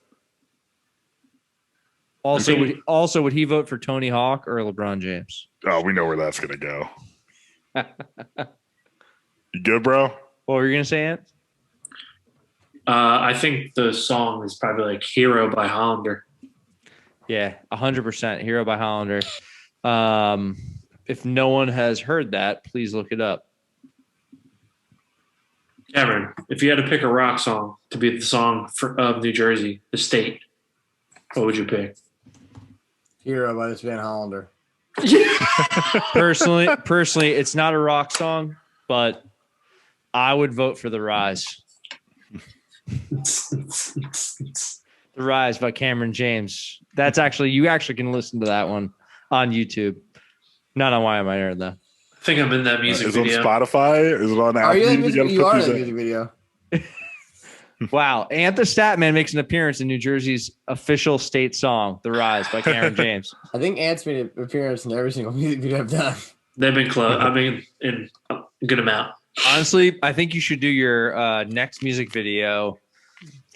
Also, Okay. would he vote for Tony Hawk or LeBron James? Oh, we know where that's gonna go. You good, bro? What were you gonna say, Ant? I think the song is probably like "Hero" by Hollander. Yeah, 100%. Hero by Hollander. If no one has heard that, please look it up. Cameron, if you had to pick a rock song to be the song of New Jersey, the state, what would you pick? Hero by this Van Hollander. Personally, it's not a rock song, but I would vote for The Rise. The Rise by Cameron James. That's actually, you actually can listen to that one on YouTube. Not on Why Am I Nerd, though. I think I'm in that music Is it on video. Spotify? Is it on Apple Are you in the Music? music? You are in the music video. Wow. And the Statman makes an appearance in New Jersey's official state song, The Rise by Cameron James. I think Ant's made an appearance in every single music video I've done. They've been close. I mean, in a good amount. Honestly, I think you should do your next music video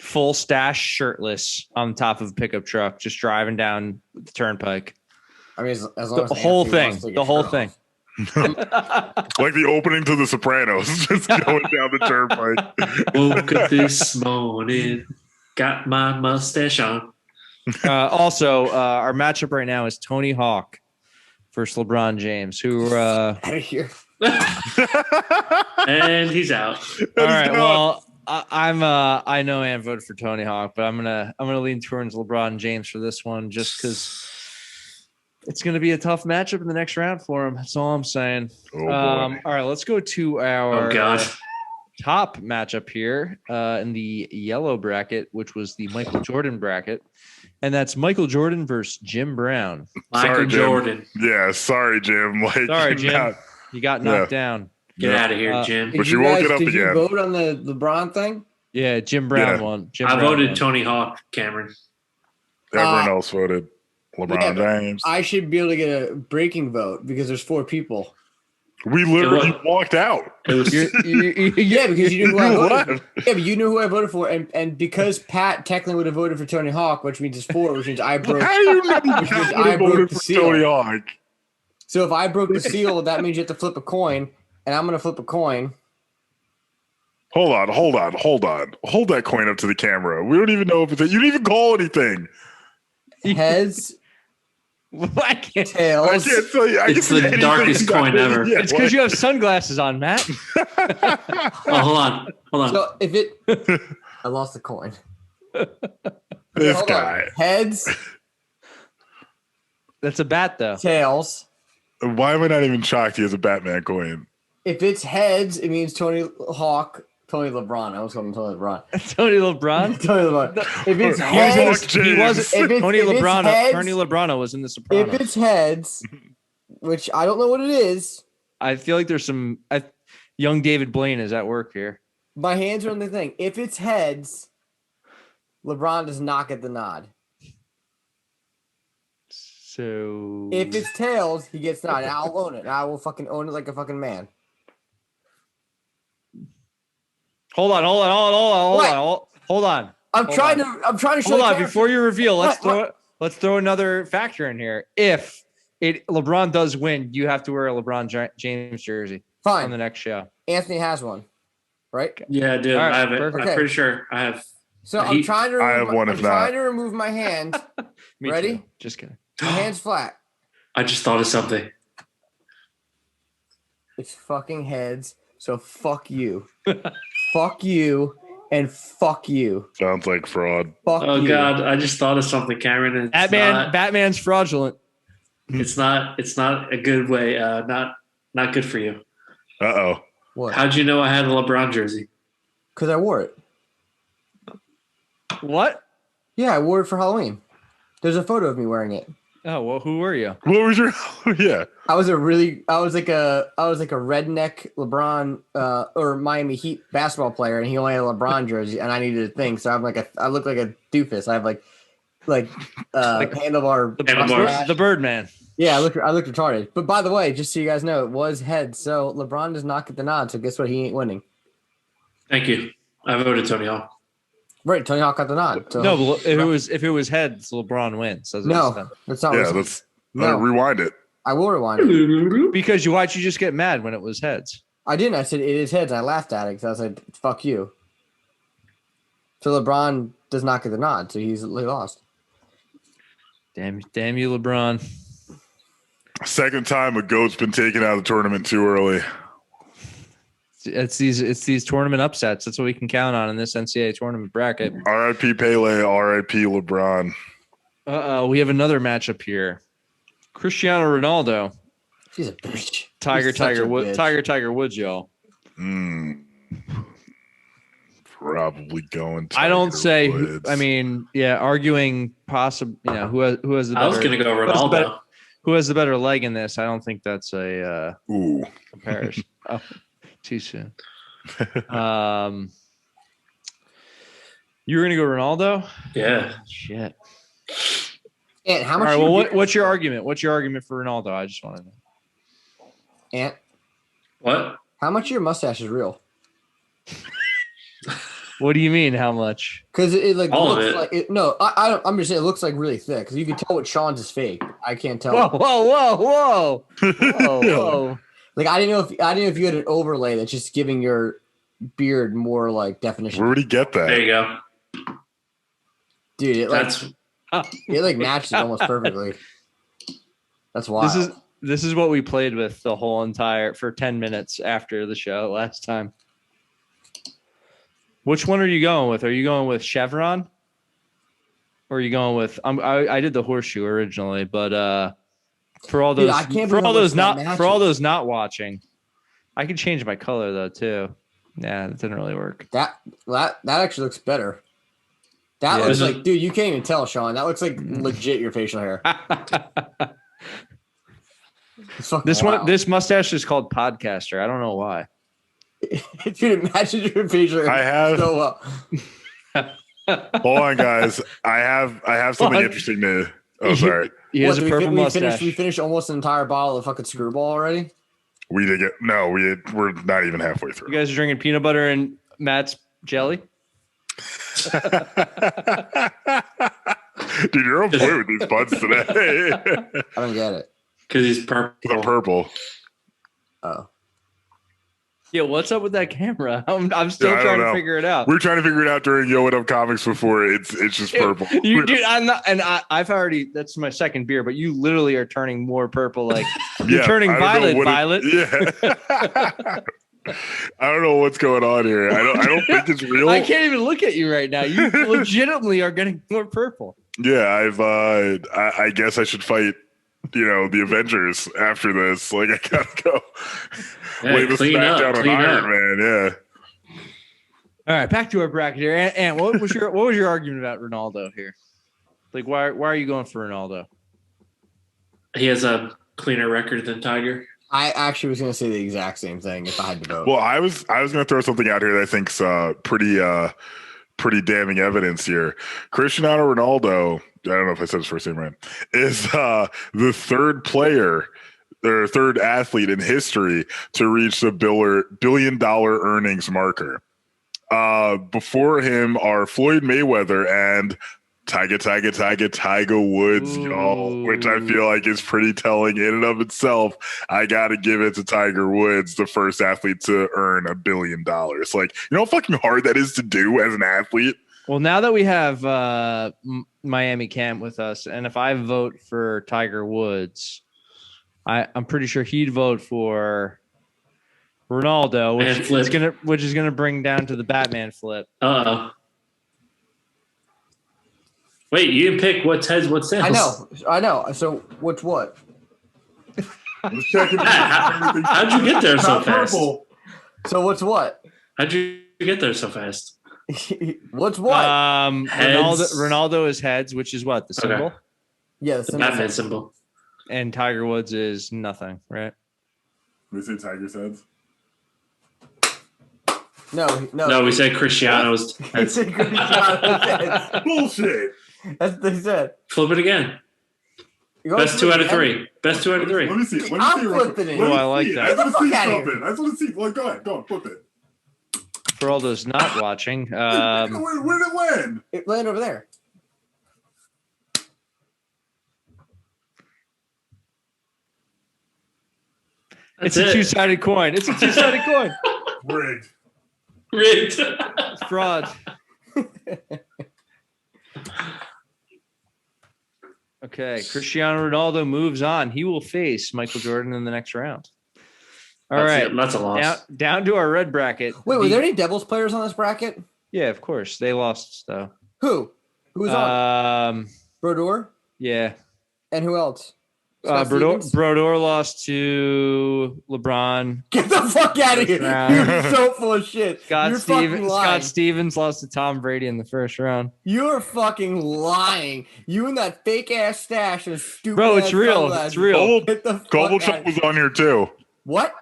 full stash shirtless on top of a pickup truck, just driving down the turnpike. I mean, as long as The whole Anthony thing. wants to take The his whole shirt thing. off. Like the opening to The Sopranos, just going down the turnpike. Woke up this morning, got my mustache on. Also, our matchup right now is Tony Hawk versus LeBron James, who Out of here. And he's out. all right, well, I know Ann voted for Tony Hawk, but I'm gonna lean towards LeBron James for this one, just because it's gonna be a tough matchup in the next round for him. That's all I'm saying. Oh, boy. All right, let's go to our Oh, God. top matchup here in the yellow bracket, which was the Michael Jordan bracket, and that's Michael Jordan versus Jim Brown. Michael Sorry, Jim. Jordan. Yeah, sorry, Jim. Like, Sorry, Jim. not- You got knocked down. Get out of here, Jim. But you woke it up did again. you vote on the LeBron thing? Yeah, Jim Brown Yeah. won. Jim I Brown voted won. Tony Hawk, Cameron. Everyone else voted LeBron Yeah, but James. I should be able to get a breaking vote because there's 4 people. We literally It walked out. It was Yeah, because you knew who I You voted left. for. Yeah, but you knew who I voted for, and because Pat technically would have voted for Tony Hawk, which means it's 4, which means I broke. How do you know Which means you I broke voted the for seal. Tony Hawk? So if I broke the seal, that means you have to flip a coin, and I'm gonna flip a coin. Hold on. Hold that coin up to the camera. We don't even know if it's you didn't even call anything. Heads, I can't. I tails. can't tell you. I It's can the say anything. darkest coin ever. Yeah, It's because you have sunglasses on, Matt. Oh, hold on. So if it, I lost the coin. this Hold guy. on. Heads, That's a bat, though. tails. Why am I not even shocked he has a Batman coin? If it's heads, it means Tony Hawk, Tony LeBron. I was calling him Tony LeBron. Tony LeBron. Tony LeBron. If it's Tony heads, Hawk He James. wasn't. If it's- Tony if it's Lebrano. heads- Tony Lebrano was in The Sopranos. if it's heads, which I don't know what it is, I feel like there's some. Young David Blaine is at work here. my hands are on the thing. If it's heads, LeBron does not get the nod. So If it's tails, he gets the nod. And I'll own it. I will fucking own it like a fucking man. hold on. I'm Hold trying on. to. I'm trying to show. Hold the on, camera- before you reveal, What? let's throw another factor in here. If LeBron does win, you have to wear a LeBron James jersey on the Fine. next show. Anthony has one, right? Yeah, dude, All right, I have it. perfect. I'm pretty sure I have. So I'm trying to. I Remove, have one, I'm if not. trying to remove my hand. Me Ready? too. Just kidding. My hand's flat. I just thought of something. It's fucking heads. So fuck you. Fuck you. And fuck you. Sounds like fraud. Fuck Oh you. God, I just thought of something, Cameron. And Batman's fraudulent. it's not a good way. Not good for you. Uh-oh. What? How'd you know I had a LeBron jersey? Because I wore it. What? Yeah, I wore it for Halloween. There's a photo of me wearing it. Oh well, who were you? What was your yeah. I was like a redneck LeBron or Miami Heat basketball player, and he only had a LeBron jersey, and I needed a thing, so I look like a doofus. I have like handlebar. Handlebar. The Birdman. Yeah, I look retarded. But by the way, just so you guys know, it was heads. So LeBron does not get the nod. So guess what? He ain't winning. Thank you. I voted Tony Hawk. Right, Tony Hawk got the nod. So. No, but if it was heads, LeBron wins. No, that's not. Yeah, what let's No. rewind it. I will rewind it. because why'd you just get mad when it was heads? I didn't. I said it is heads. I laughed at it because I said, "Fuck you." So LeBron does not get the nod, so he lost. Damn you, LeBron. Second time a goat's been taken out of the tournament too early. It's these tournament upsets. That's what we can count on in this NCAA tournament bracket. R.I.P. Pele, R.I.P. LeBron. We have another matchup here. Cristiano Ronaldo, She's a bitch. Tiger She's such a Woods, bitch. Tiger Woods, y'all. Mm. probably going. I don't Tiger say. Woods. I mean, yeah, arguing possible. You know, who has the better? I was going to go who has the better- Ronaldo. Who has the better leg in this? I don't think that's a Ooh, comparison. Oh, too soon. You were gonna go Ronaldo? Yeah. Shit. Ant, how All much? right. of Well, your what's beard- your argument? What's your argument for Ronaldo? I just want to know. Ant, What? how much of your mustache is real? What do you mean? How much? Because it like All of looks it. like it. No, I don't. I'm just saying it looks like really thick. Because you can tell what Sean's is fake. I can't tell. Whoa! Whoa! Whoa! Whoa! Whoa! Like I didn't know if you had an overlay that's just giving your beard more like definition. where would he get There that? you go. Dude, it like That's it like matches it almost perfectly. That's wild. This is what we played with the whole entire for 10 minutes after the show last time. Which one are you going with? Are you going with Chevron? Or are you going with I did the horseshoe originally, but for all Dude, those I can't for believe all how those much that not for all matches. those not watching, I can change my color though too. Yeah, that didn't really work. that actually looks better. That Yeah. looks This is- like, dude, you can't even tell, Sean. That looks like legit your facial hair. It's fucking wild. This mustache is called podcaster. I don't know why. Dude, it matches your facial hair I have- so well. Hold on, guys. I have something Hold on. interesting to. Oh, sorry. He has What, a purple mustache. We finished almost an entire bottle of fucking screwball already. We did get no. We're not even halfway You through. guys are drinking peanut butter and Matt's jelly? Dude, you're on point with these buds today. I don't get it. because he's purple. The purple. Oh, Yeah, what's up with that camera? I'm still Yeah, I trying don't to know. figure it out. We were trying to figure it out during Yo What Up Comics before. It's just purple. Dude, I'm not, and I've already. That's my second beer, but you literally are turning more purple. Like you're Yeah, turning I don't know violet. what Yeah. I don't know what's going on here. I don't think it's real. I can't even look at you right now. You legitimately are getting more purple. Yeah, I guess I should fight, the Avengers after this. Like I gotta go. Yeah, Wait, this clean up, SmackDown on clean Iron up. Man. Yeah. All right, back to our bracket here. And what was your argument about Ronaldo here? Like, why are you going for Ronaldo? He has a cleaner record than Tiger. I actually was going to say the exact same thing if I had to vote. Well, I was going to throw something out here that I think's pretty damning evidence here. Cristiano Ronaldo, I don't know if I said his first name right, is the third player or third athlete in history to reach the $1 billion earnings marker. Before him are Floyd Mayweather and Tiger Woods, y'all, which I feel like is pretty telling in and of itself. I got to give it to Tiger Woods, the first athlete to earn $1 billion. Like, you know how fucking hard that is to do as an athlete? Well, now that we have Miami Camp with us, and if I vote for Tiger Woods, I'm pretty sure he'd vote for Ronaldo, And which is gonna bring down to the Batman flip. Uh-oh. Wait, you didn't pick what's heads, what's tails. I know. So what's what? How'd you get there so fast? So what's what? How'd you get there so fast? What's what? Heads. Ronaldo is heads, which is what the Okay. symbol, Yeah, The Batman symbol. and Tiger Woods is nothing, right? We say Tiger's heads. No. No, we said Cristiano's He heads. said Cristiano's heads. Bullshit. That's what he said. Flip it again. You going Best for 2 out of it 3. Best 2 out of 3. Let me see. Let me I'm see. flipping it. Let me Oh, I like see. that. I just want to Get see the fuck outta something. I just want to see. Well, go ahead. Go on. Flip it. For all those not watching, Where did it land? It landed over there. it's That's a it. two-sided coin. It's a two-sided coin. Rigged. Rigged. Fraud. Okay, Cristiano Ronaldo moves on. He will face Michael Jordan in the next round. All right, That's a loss. down to our red bracket. Wait, were there any Devils players on this bracket? Yeah, of course. They lost though. Who? Who was on? Um, Brodeur? yeah, And who else? Scott Stevens? Brodeur lost to LeBron. Get the fuck out of here! round. You're so full of shit. You're fucking lying. Scott Stevens lost to Tom Brady in the first round. You're fucking lying. You and that fake ass stash and stupid. Bro, it's ass real. sunglasses. It's real. Get the fuck Kovalchuk out. was on here too. What?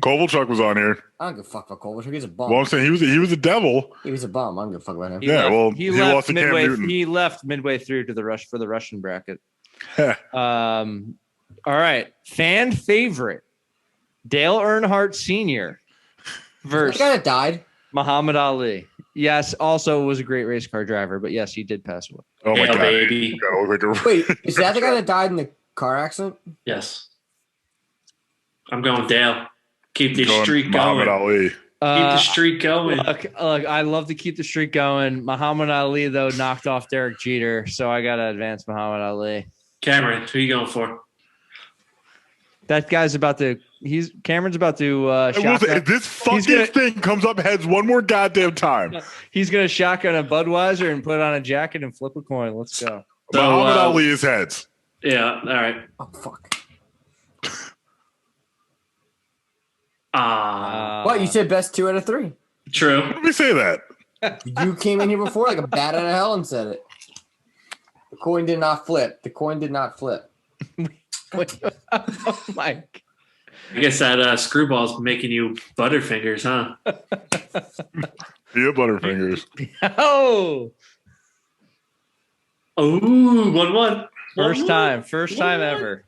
Kovalchuk was on here. I don't give a fuck about Kovalchuk. He's a bum. Well, I'm saying he was a devil. He was a bum. I don't give a fuck about him. Yeah, well, he lost to Cam midway. Newton. He left midway through to the Russian bracket. All right, fan favorite Dale Earnhardt Sr. The versus guy that died. Muhammad Ali. Yes, also was a great race car driver, but yes, he did pass away. Oh my Hail, god! baby. You gotta look like a- Wait, is that the guy that died in the car accident? Yes. I'm going Dale. Keep the Going streak Muhammad going. Ali. Keep the streak going. Look, I love to keep the streak going. Muhammad Ali, though, knocked off Derek Jeter, so I got to advance Muhammad Ali. Cameron, who you going for? That guy's about to. Cameron's about to. I will say, Shotgun. if this fucking gonna- thing comes up heads one more goddamn time, He's gonna shotgun a Budweiser and put on a jacket and flip a coin. Let's go. So, Muhammad Ali is heads. Yeah, all right. Oh fuck! What you said? Best 2 out of 3. True. Let me say that. You came in here before like a bat out of hell and said it. The coin did not flip. The coin did not flip. Oh my! I guess that screwball's making you butterfingers, huh? Peanut butter fingers. Oh, Oh, 1-1. first time ever.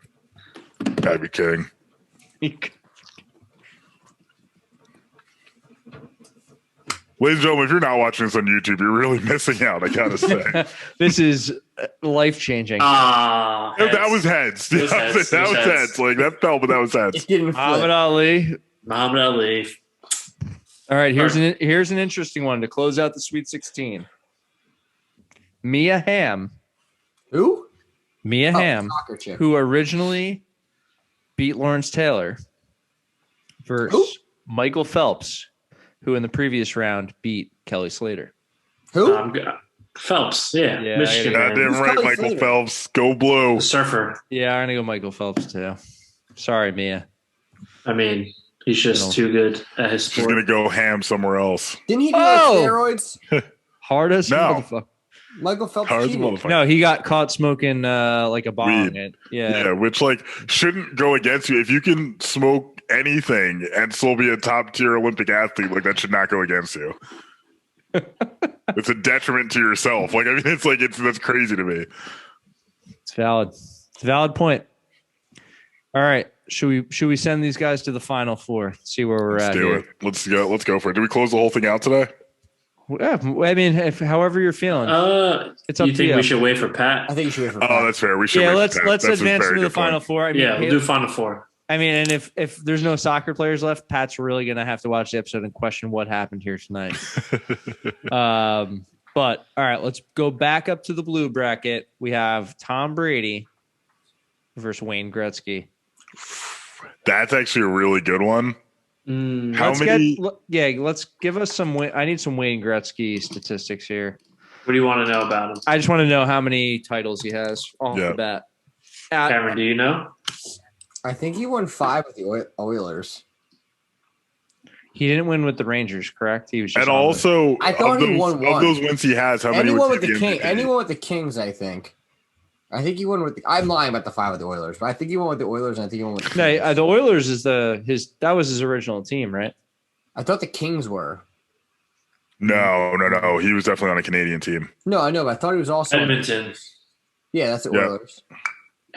Gotta be kidding. Ladies and gentlemen, if you're not watching this on YouTube, you're really missing out. I gotta say. This is life changing. Ah, That was heads. It was That was heads. It was heads. heads. Like that fell, but that was heads. It didn't Muhammad flip. Ali. Muhammad Ali. All right, here's an interesting one to close out the Sweet 16. Mia Hamm, Who? Mia Oh, Hamm, soccer chick. who originally beat Lawrence Taylor, versus Who? Michael Phelps, who in the previous round beat Kelly Slater. Who? Phelps, yeah. Yeah, Michigan. I Goddamn Who's right, Kelly Michael Slater? Phelps. Go blue. The surfer. Yeah, I'm gonna go Michael Phelps too. Sorry, Mia. I mean, he's just too good at his She's sport. gonna go ham somewhere else. Didn't he do Oh! steroids? Hard as a No. motherfucker. Michael Phelps Hard as a cheated. motherfucker. No, he got caught smoking like a bong. Weed. Yeah. Which like shouldn't go against you. If you can smoke anything and still be a top tier Olympic athlete, like that should not go against you. It's a detriment to yourself. Like I mean, that's crazy to me. It's valid. It's a valid point. All right. Should we send these guys to the Final Four? See where we're Let's at do here. it. Let's go. Let's go for it. Do we close the whole thing out today? Yeah, I mean, however you're feeling, it's up You to think you. we should wait for Pat? I think you should wait for Oh, Pat. that's fair. We should. Yeah, wait for let's Pat. let's That's a advance very to the good point. Final Four. I mean, Yeah, we'll do Final Four. I mean, and if there's no soccer players left, Pat's really gonna have to watch the episode and question what happened here tonight. But all right, let's go back up to the blue bracket. We have Tom Brady versus Wayne Gretzky. That's actually a really good one. How Let's many? let's give us some. I need some Wayne Gretzky statistics here. What do you want to know about him? I just want to know how many titles he has off Yeah. the bat. Cameron, do you know? I think he won 5 with the Oilers. He didn't win with the Rangers, correct? He was just And on also, I thought of he those, won of one. those wins he has, how many Anyone would with be the King? MVP? Anyone with the Kings? I think he won with. I'm lying about the 5 with the Oilers, but I think he won with the Oilers, and I think he won with. The No, Kings. the Oilers is that was his original team, right? I thought the Kings were. No. He was definitely on a Canadian team. No, I know, but I thought he was also. Edmonton. Yeah, that's the Yeah. Oilers.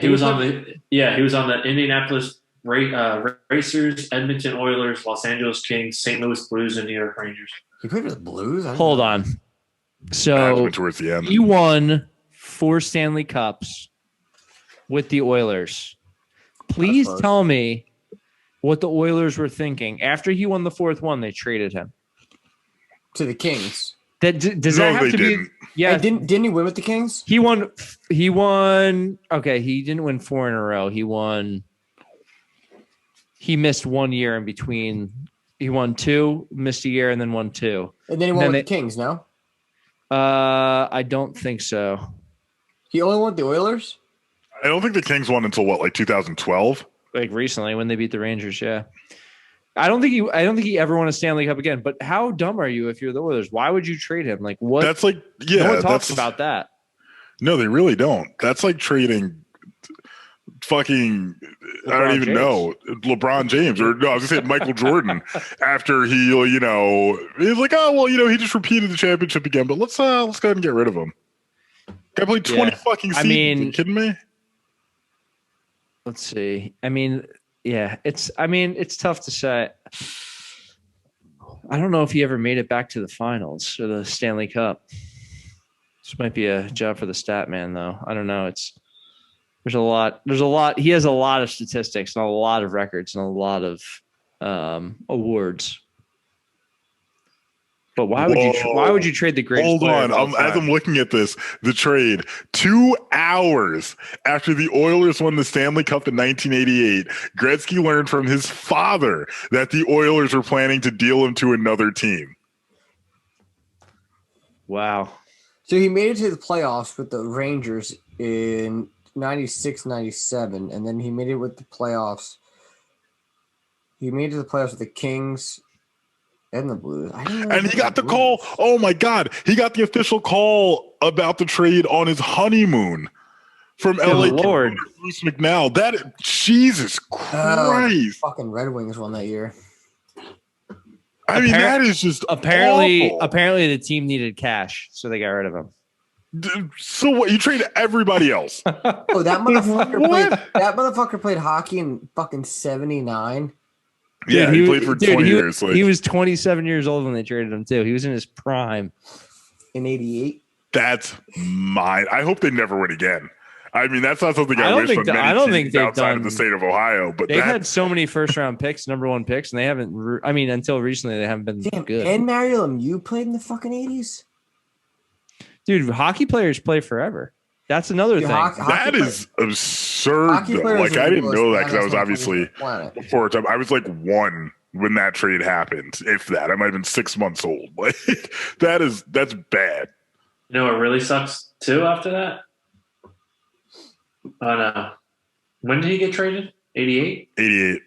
He was on the Indianapolis Racers, Edmonton Oilers, Los Angeles Kings, St. Louis Blues, and New York Rangers. He played for the Blues. I didn't Hold know. on. That So went towards the end. he won 4 Stanley Cups with the Oilers. Please close. tell me what the Oilers were thinking. After he won the 4th one, they traded him. To the Kings. Does No, that have they to didn't. be? Yeah, Hey, didn't he win with the Kings? he won. He won. Okay, he didn't win 4 in a row. He won. He missed 1 year in between. He won 2, missed a year, and then won 2. And then he won Then with the Kings. No, I don't think so. he only won with the Oilers. I don't think the Kings won until what, like 2012? Like recently when they beat the Rangers. Yeah. I don't think he ever won a Stanley Cup again. But how dumb are you if you're the Oilers? Why would you trade him? Like what? That's like, yeah, no one talks that's about that. No, they really don't. That's like trading fucking I don't even James. know LeBron James or no, I was gonna say Michael Jordan after he he's like, oh well, he just repeated the championship again, but let's go ahead and get rid of him. Guy played 20 fucking seasons. Are you kidding me? Let's see. I mean, yeah, it's tough to say. I don't know if he ever made it back to the finals or the Stanley Cup. This might be a job for the stat man, though. I don't know. There's a lot. He has a lot of statistics and a lot of records and a lot of awards. But why would you trade the greatest? Hold player on. of all time? As I'm looking at this, the trade 2 hours after the Oilers won the Stanley Cup in 1988, Gretzky learned from his father that the Oilers were planning to deal him to another team. Wow. So he made it to the playoffs with the Rangers in 96, 97, and then he made it with the playoffs. He made it to the playoffs with the Kings and the Blues. And he got the call. Oh my God. He got the official call about the trade on his honeymoon from LA. Lord. Bruce McNall. That Jesus Christ. Fucking Red Wings won that year. I mean, that is just apparently awful. apparently the team needed cash, so they got rid of him. So what? You traded everybody else. Oh, that motherfucker played hockey in fucking 79. Yeah, Dude, he played for 20 years. He was 27 years old when they traded him too. He was in his prime. In 88. That's mine. I hope they never win again. I mean, that's not something I I don't wish think for that- I many don't teams think they've outside of done- the state of Ohio. But They've had so many first round picks, number one picks, and they haven't. Until recently, they haven't been Damn, good. and Mario Lemieux played in the fucking 80s. Dude, hockey players play forever. That's another Dude, thing. that is absurd. Hockey Though. players Like are I the didn't most know that because I was badass obviously motherfuckers on the planet. before time. I was like 1 when that trade happened. If that, I might have been 6 months old. Like that's bad. You know what really sucks too after that? Oh no. When did he get traded? 88? 88.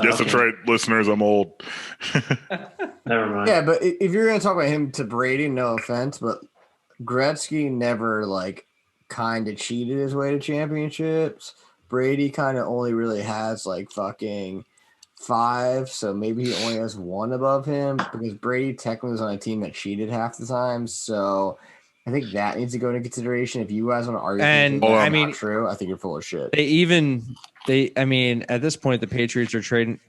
Yes, that's right, listeners. I'm old. Never mind. Yeah, but if you're going to talk about him to Brady, no offense, but Gretzky never like kind of cheated his way to championships. Brady kind of only really has like fucking 5, so maybe he only has 1 above him because Brady technically was on a team that cheated half the time. So I think that needs to go into consideration. If you guys want to argue, And, that's I mean- not true. I think you're full of shit. At this point, the Patriots are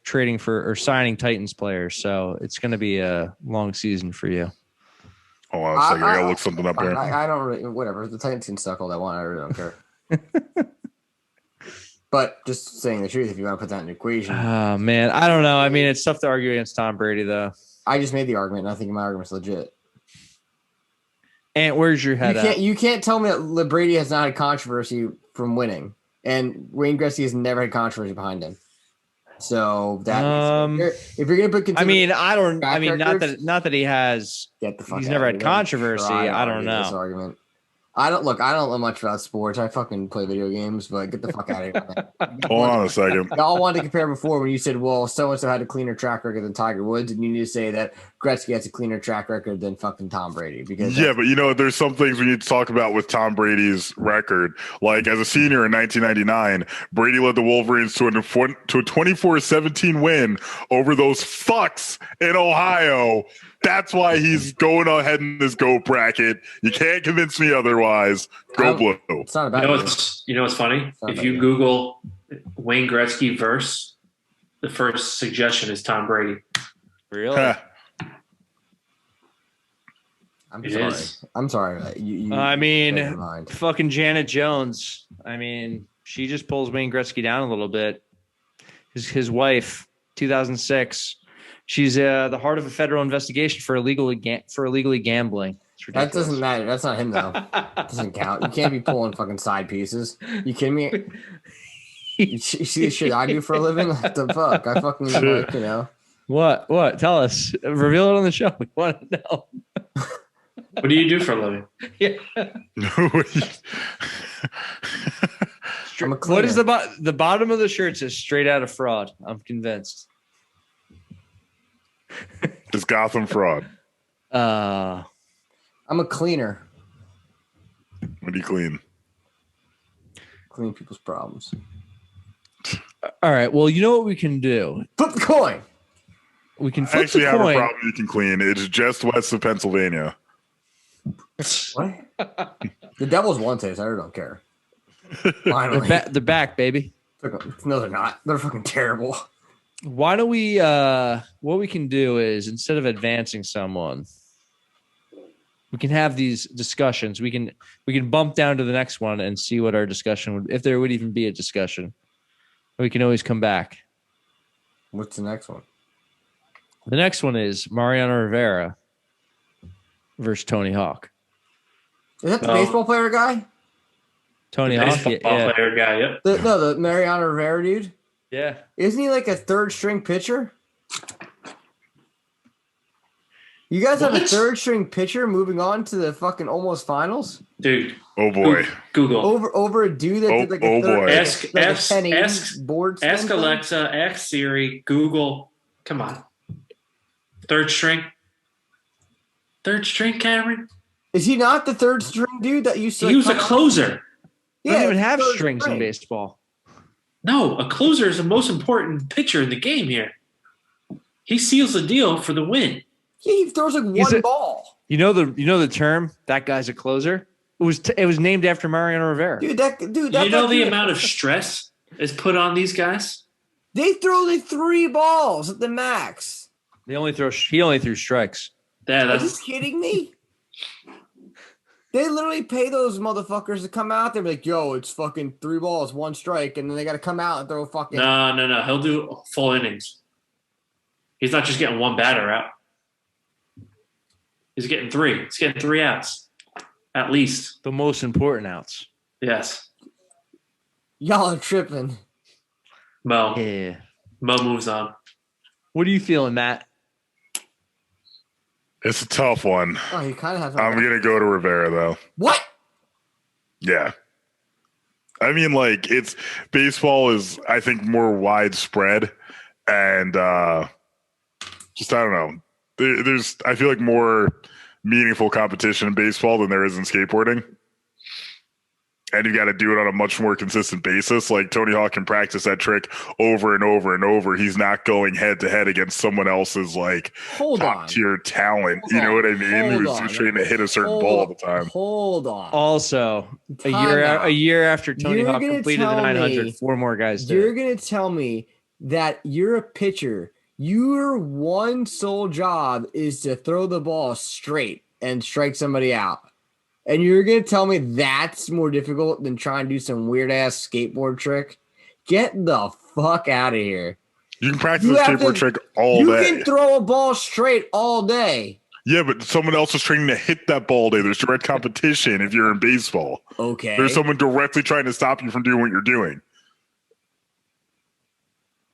trading for or signing Titans players, so it's going to be a long season for you. Hold on a second. I gotta look something up here. I don't really, whatever. The Titans can suck all they want. I really don't care. But just saying the truth, if you want to put that in the equation, Oh man, I don't know. I mean, it's tough to argue against Tom Brady, though. I just made the argument, and I think my argument's legit. And where's your head at? You can't tell me that Brady has not had controversy from winning, and Wayne Gretzky has never had controversy behind him. So that if you're gonna put, I mean, not records, that he has. get the fuck. He's out never of had here. controversy. Try to I don't argue this know. argument. I don't know much about sports. I fucking play video games, but get the fuck out of here. Man. Hold on a second. Y'all wanted to compare before when you said, well, so-and-so had a cleaner track record than Tiger Woods, and you need to say that Gretzky has a cleaner track record than fucking Tom Brady. Because Yeah, but there's some things we need to talk about with Tom Brady's record. Like as a senior in 1999, Brady led the Wolverines to a 24-17 win over those fucks in Ohio. That's why he's going ahead in this GOAT bracket. You can't convince me otherwise. Go Blue. it's not about You know what's funny? Sounds If like you it. Google Wayne Gretzky verse, the first suggestion is Tom Brady. Really? Huh. I'm It sorry. is. I'm sorry. You I mean, never mind. fucking Janet Jones. I mean, she just pulls Wayne Gretzky down a little bit. His wife, 2006. She's the heart of a federal investigation for illegally gambling. It's That ridiculous. doesn't matter. That's not him though. That doesn't count. You can't be pulling fucking side pieces. You kidding me? You see the shit I do for a living? What the fuck? I fucking like, What? Tell us. Reveal it on the show. We want to know. What do you do for a living? Yeah. I'm a What is cleaner. the bottom of the shirt says straight out of fraud. I'm convinced. It's Gotham fraud. Uh, I'm a cleaner. What do you clean? Clean people's problems. all right. Well, you know what we can do? Flip the coin. We can I flip actually the have a coin. problem you can clean. It's just west of Pennsylvania. What? The Devils won today, so I don't care. They're, Finally. they're back, baby. No, they're not. They're fucking terrible. Why don't we? What we can do is instead of advancing someone, we can have these discussions. We can bump down to the next one and see what our discussion would, if there would even be a discussion. We can always come back. What's the next one? The next one is Mariano Rivera versus Tony Hawk. Is that the Oh. baseball player guy? Tony Hawk, Baseball yeah, player guy. Yep. The Mariano Rivera dude. yeah. Isn't he like a third string pitcher? You guys have a What? third string pitcher moving on to the fucking almost finals Dude, Oh boy. Google. over a dude that did like a Oh, third, boy. like a- Ask- like a ask- 1080 ask- board. Ask thing? Alexa, ask Siri, Google. Come on. Third string. Third string, Cameron? Is he not the third string dude that used to? He was a come out- closer. They don't even it's have third strings in string. baseball. No, a closer is the most important pitcher in the game here. He seals the deal for the win. Yeah, he throws like He's one a- ball. You know the term that guy's a closer. It was named after Mariano Rivera. Dude, that You know the amount of stress is put on these guys? they throw like 3 balls at the max. He only threw strikes. Yeah, Are you that's kidding me? They literally pay those motherfuckers to come out there and be like, yo, it's fucking 3 balls, 1 strike, and then they got to come out and throw fucking. no. He'll do full innings. He's not just getting one batter out. He's getting 3. He's getting 3 outs. At least. The most important outs. Yes. Y'all are tripping. Mo. Yeah. Mo moves on. What are you feeling, Matt? It's a tough one. Oh, he kind of has. I'm gonna go to Rivera though. What? Yeah. I mean, like, it's baseball is, I think, more widespread, and just I don't know. There's I feel like more meaningful competition in baseball than there is in skateboarding, and you got to do it on a much more consistent basis. Like Tony Hawk can practice that trick over and over and over. He's not going head to head against someone else's like Hold top on. tier talent. Hold You know on. what I mean? Hold Who's on. trying to hit a certain Hold ball all on. the time. Hold on. Also, Time out. a year after Tony You're Hawk gonna completed the tell 900, me 4 more guys did. You're going to tell me that you're a pitcher. Your one sole job is to throw the ball straight and strike somebody out. And you're going to tell me that's more difficult than trying to do some weird ass skateboard trick? Get the fuck out of here. You can practice You a have skateboard to- trick all You day. can throw a ball straight all day. Yeah, but someone else is training to hit that ball all day. There's direct competition if you're in baseball. Okay. There's someone directly trying to stop you from doing what you're doing.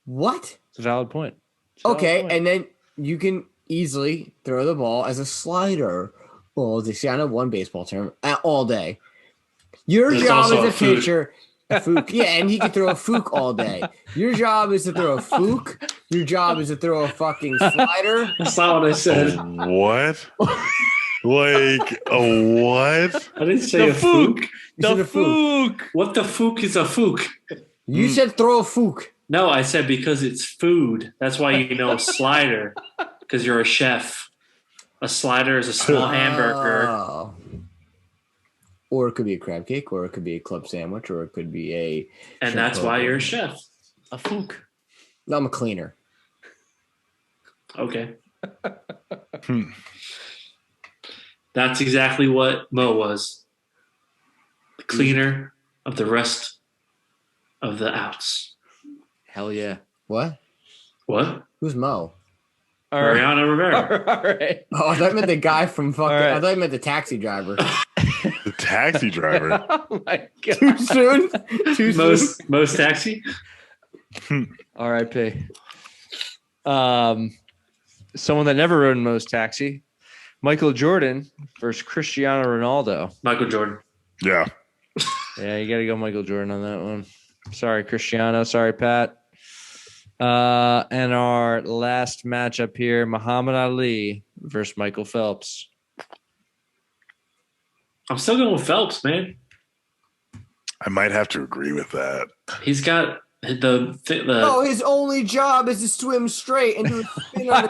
What? It's a valid point. It's a valid Okay, point. and then you can easily throw the ball as a slider. Well, they say I know one baseball term all day. Your There's job also as a a fook. pitcher, a fook. Yeah, and he can throw a fook all day. Your job is to throw a fook. Your job is to throw a fucking slider. That's not what I said. What? Like a what? I didn't say a fook. You the said a fook. fook. What the fook is a fook? You said throw a fook. No, I said because it's food. That's why you know a slider, because you're a chef. A slider is a small hamburger. Oh. Or it could be a crab cake, or it could be a club sandwich, or it could be a. And that's why you're a chef. A fook. No, I'm a cleaner. Okay. That's exactly what Mo was. The cleaner of the rest of the outs. Hell yeah. What? What? Who's Mo? All right. Mariano Rivera. All right. Oh, I thought you meant the guy from fucking. All right. I thought you meant the taxi driver. The taxi driver. Oh my god. Too soon. Too soon. Most taxi? R.I.P. Someone that never rode in Mo's taxi, Michael Jordan versus Cristiano Ronaldo. Michael Jordan. Yeah. Yeah, you got to go Michael Jordan on that one. Sorry, Cristiano. Sorry, Pat. And our last matchup here, Muhammad Ali versus Michael Phelps. I'm still going with Phelps, man. I might have to agree with that. He's got the No, his only job is to swim straight and do a spin on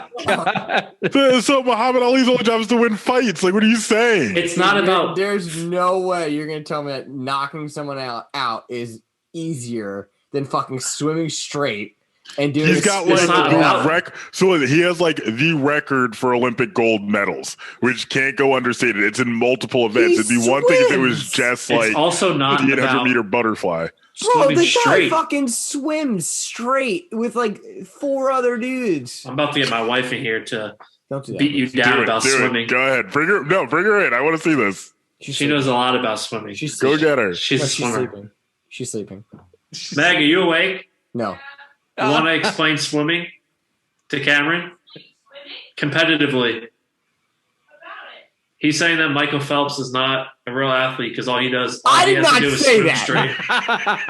the ground. So Muhammad Ali's only job is to win fights. Like, what are you saying? It's not about. There's no way you're gonna tell me that knocking someone out is easier than fucking swimming straight and doing. He's got like It's not the about- so he has like the record for Olympic gold medals, which can't go understated. It's in multiple events. It'd be one thing if it was swims. just It's like also not 800 about meter butterfly. Bro, swimming the guy straight. fucking swims straight with like 4 other dudes. I'm about to get my wife in here to Don't do that. beat you down about do swimming. it. Go ahead. Bring her in. I want to see this. She knows a lot about swimming. She's Go get her. She's a swimmer. sleeping. She's sleeping. Meg, are you awake? No. You want to explain swimming to Cameron competitively? He's saying that Michael Phelps is not a real athlete because all he does, all I he did has not to do is say swim that. straight.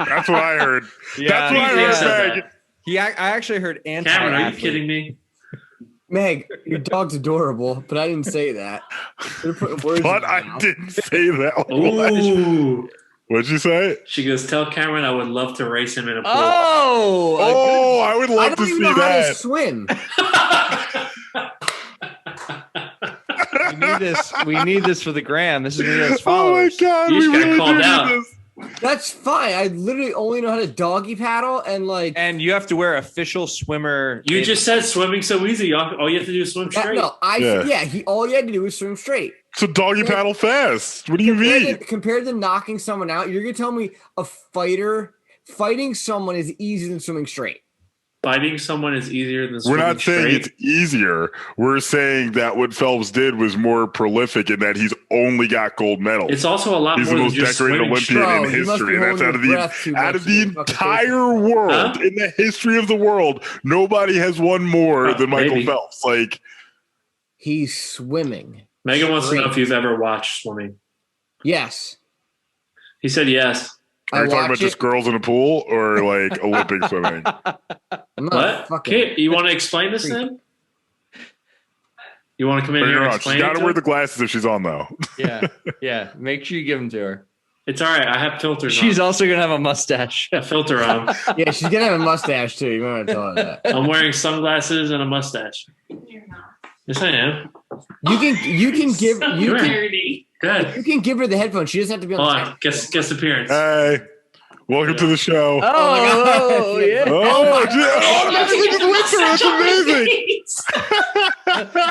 That's what I heard. That's what I he heard, said Meg. I actually heard anti. Cameron, are you kidding me? Meg, your dog's adorable, but I didn't say that. You're putting words in But my I mouth. didn't say that. Ooh. What'd you say? She goes, tell Cameron I would love to race him in a pool. Oh, Oh, I would I love don't to even see know how to that. swim. we need this for the gram. This is gonna get us Oh my followers. god, You we just got really called do need out. this. That's fine. I literally only know how to doggy paddle and like. And you have to wear official swimmer. You just said swimming so easy. All you have to do is swim straight. No, all you had to do was swim straight. So doggy paddle fast. What do you mean? Compared to knocking someone out, you're gonna tell me a fighting someone is easier than swimming straight. Fighting someone is easier than We're swimming not saying straight. it's easier. We're saying that what Phelps did was more prolific in that he's only got gold medals. It's also a lot He's more the than most just decorated swimming Olympian straight. Bro, in you must be history. And that's holding your breath too out much of to the get fucking entire world, Huh? in the history of the world, nobody has won more than Michael maybe. Phelps. Like, He's swimming. Megan wants to know Straight. if you've ever watched swimming. Yes, He said yes. are you talking watch about just girls in a pool or like Olympic swimming? I'm not What? fucking. Kid, you want to explain this to him? You want to come in Bring here her and on. She's explain got it to to wear him? the glasses if she's on, though. yeah. Make sure you give them to her. It's all right. I have filters She's on. also gonna have a mustache. A filter on. Yeah, she's gonna have a mustache too. You want to tell her that? I'm wearing sunglasses and a mustache. You're not. Yes, I am. You can give So you can dirty. Good. you can give her the headphones. She doesn't have to be on. Hold the on. Guest appearance. Hey, welcome to the show. Oh, yeah. Oh, that's amazing.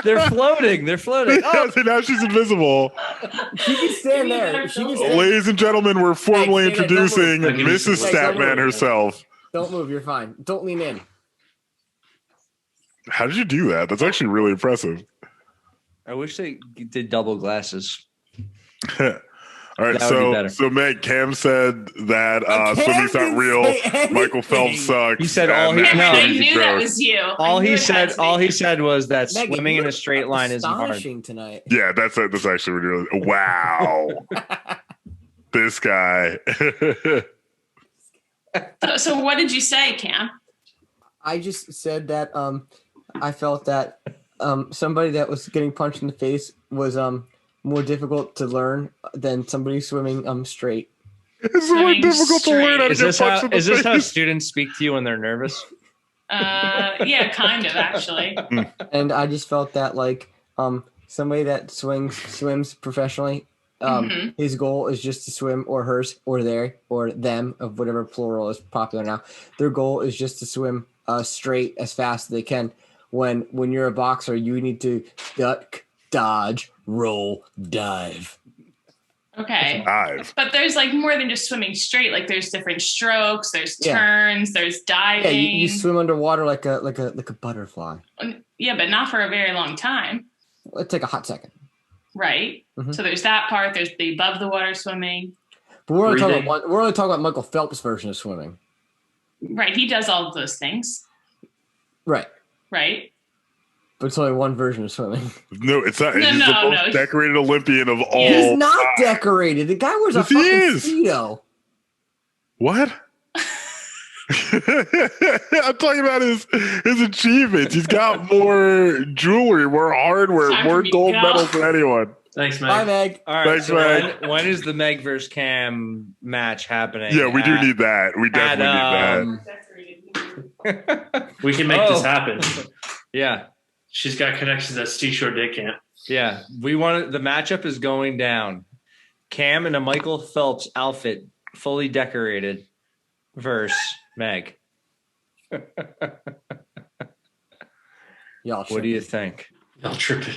They're floating. They're floating. Oh, Yes, and now she's invisible. She can stand there. She can stand. Ladies and gentlemen, we're formally Hey, don't move. introducing Hey, give me Mrs. some- Statman herself. Don't move. You're fine. Don't lean in. How did you do that? That's actually really impressive. I wish they did double glasses. All right, That would be better. so Meg, Cam said that Cam swimming's not didn't real. say anything. Michael Phelps sucks. He said all and he- that's no. I crazy knew that gross. was you. All I knew he it said. had to All be. he said was that Megan, swimming in you're a straight line isn't hard. astonishing tonight. Yeah, that's actually really wow. This guy. So what did you say, Cam? I just said that I felt that somebody that was getting punched in the face was more difficult to learn than somebody swimming straight. It's more Swimming difficult to learn how to Is get this punched how? in the Is this how face. students speak to you when they're nervous? Yeah, kind of actually. And I just felt that like somebody that swims professionally, Mhm. his goal is just to swim, or hers or their or them, of whatever plural is popular now. Their goal is just to swim straight as fast as they can. When you're a boxer, you need to duck, dodge, roll, dive. Okay. Dive. But there's like more than just swimming straight. Like there's different strokes, there's Yeah. turns, there's Yeah, diving. you swim underwater like a butterfly. Yeah, but not for a very long time, It'll take a hot second. right? Mhm. So there's that part. There's the above the water swimming. But we're only talking Breathing. about we're only talking about Michael Phelps' version of swimming. Right. He does all of those things, Right. right? But it's only one version of swimming. No, it's not. No, He's the no, most no. decorated Olympian of all. Yeah. He's not decorated. The guy wears a Yes, he fucking is. Speedo. What? I'm talking about his achievements. He's got more jewelry, more hardware, Time more for me to gold go. medals than anyone. Thanks, Bye, man. Meg. All right. Thanks, So Meg. when is the Meg versus Cam match happening? Yeah, we do need that. We at, definitely need that. We can make this Oh. happen. Yeah. She's got connections at Seashore Day Camp. Yeah. We want the matchup is going down. Cam in a Michael Phelps outfit, fully decorated, versus Meg. Y'all What do you think? Y'all tripping.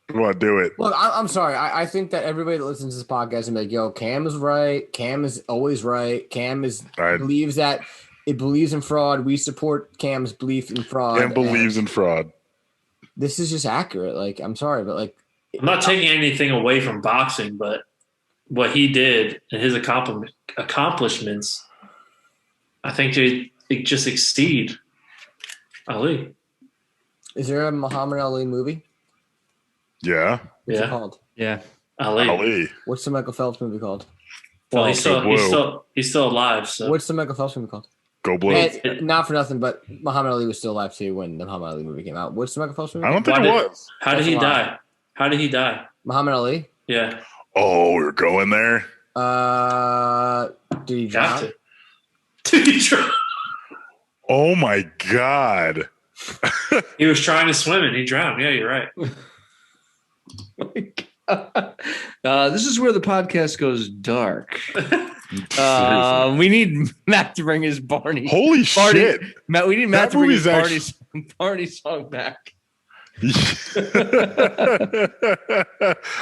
Come on, do it. Look, I'm sorry. I think that everybody that listens to this podcast is like, yo, Cam is right. Cam is always right. Cam is Right. believes that it believes in fraud. We support Cam's belief in fraud. And believes in fraud. This is just accurate. Like, I'm sorry, but like, I'm not taking anything away from boxing, but what he did and his accomplishments, I think they just exceed Ali. is there a Muhammad Ali movie? Yeah. What's it Yeah. called? Yeah. Ali. Ali. What's the Michael Phelps movie called? Well, he's still Whoa. he's still alive. So What's the Michael Phelps movie called? Go blue. And not for nothing, but Muhammad Ali was still alive too when the Muhammad Ali movie came out. What's the Michael Phelps movie? I don't think Why it did- was. how did That's he a lie. die? How did he die? Muhammad Ali. Yeah, Oh, we're going there. Did he got drown? to. Did he try? Oh my God. He was trying to swim and he drowned. Yeah, you're right. This is where the podcast goes dark. Seriously. We need Matt to bring his Barney. Holy Barney- shit. Matt, we need Matt That to bring his movie's Barney song back.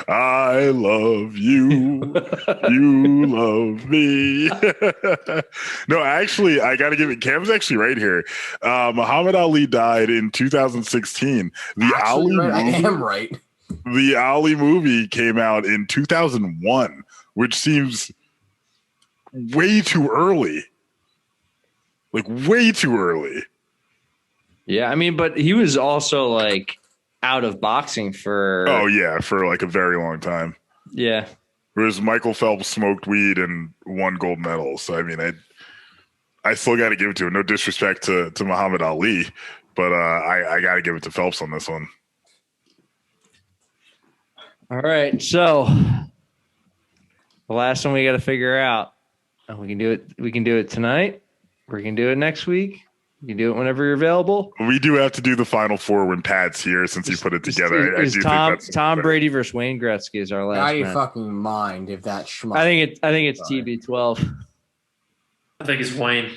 I love you. You love me. No, actually, I got to give it. Cam's actually right here. Muhammad Ali died in 2016. The Actually, Ali right? I movie, am right. the Ali movie came out in 2001, which seems way too early. Like way too early. Yeah, I mean, but he was also like out of boxing for. Oh yeah, for like a very long time. Yeah. Whereas Michael Phelps smoked weed and won gold medals. So I mean, I still got to give it to him. No disrespect to Muhammad Ali, but I got to give it to Phelps on this one. All right. So the last one we got to figure out. And we can do it. We can do it tonight. We can do it next week. You can do it whenever you're available. We do have to do the final four when Pat's here, since he put it together. I Is do Tom think that's Tom Brady versus Wayne Gretzky is our last Out of your match. fucking mind if that schmuck. I think it's Sorry. TB12. I think it's Wayne.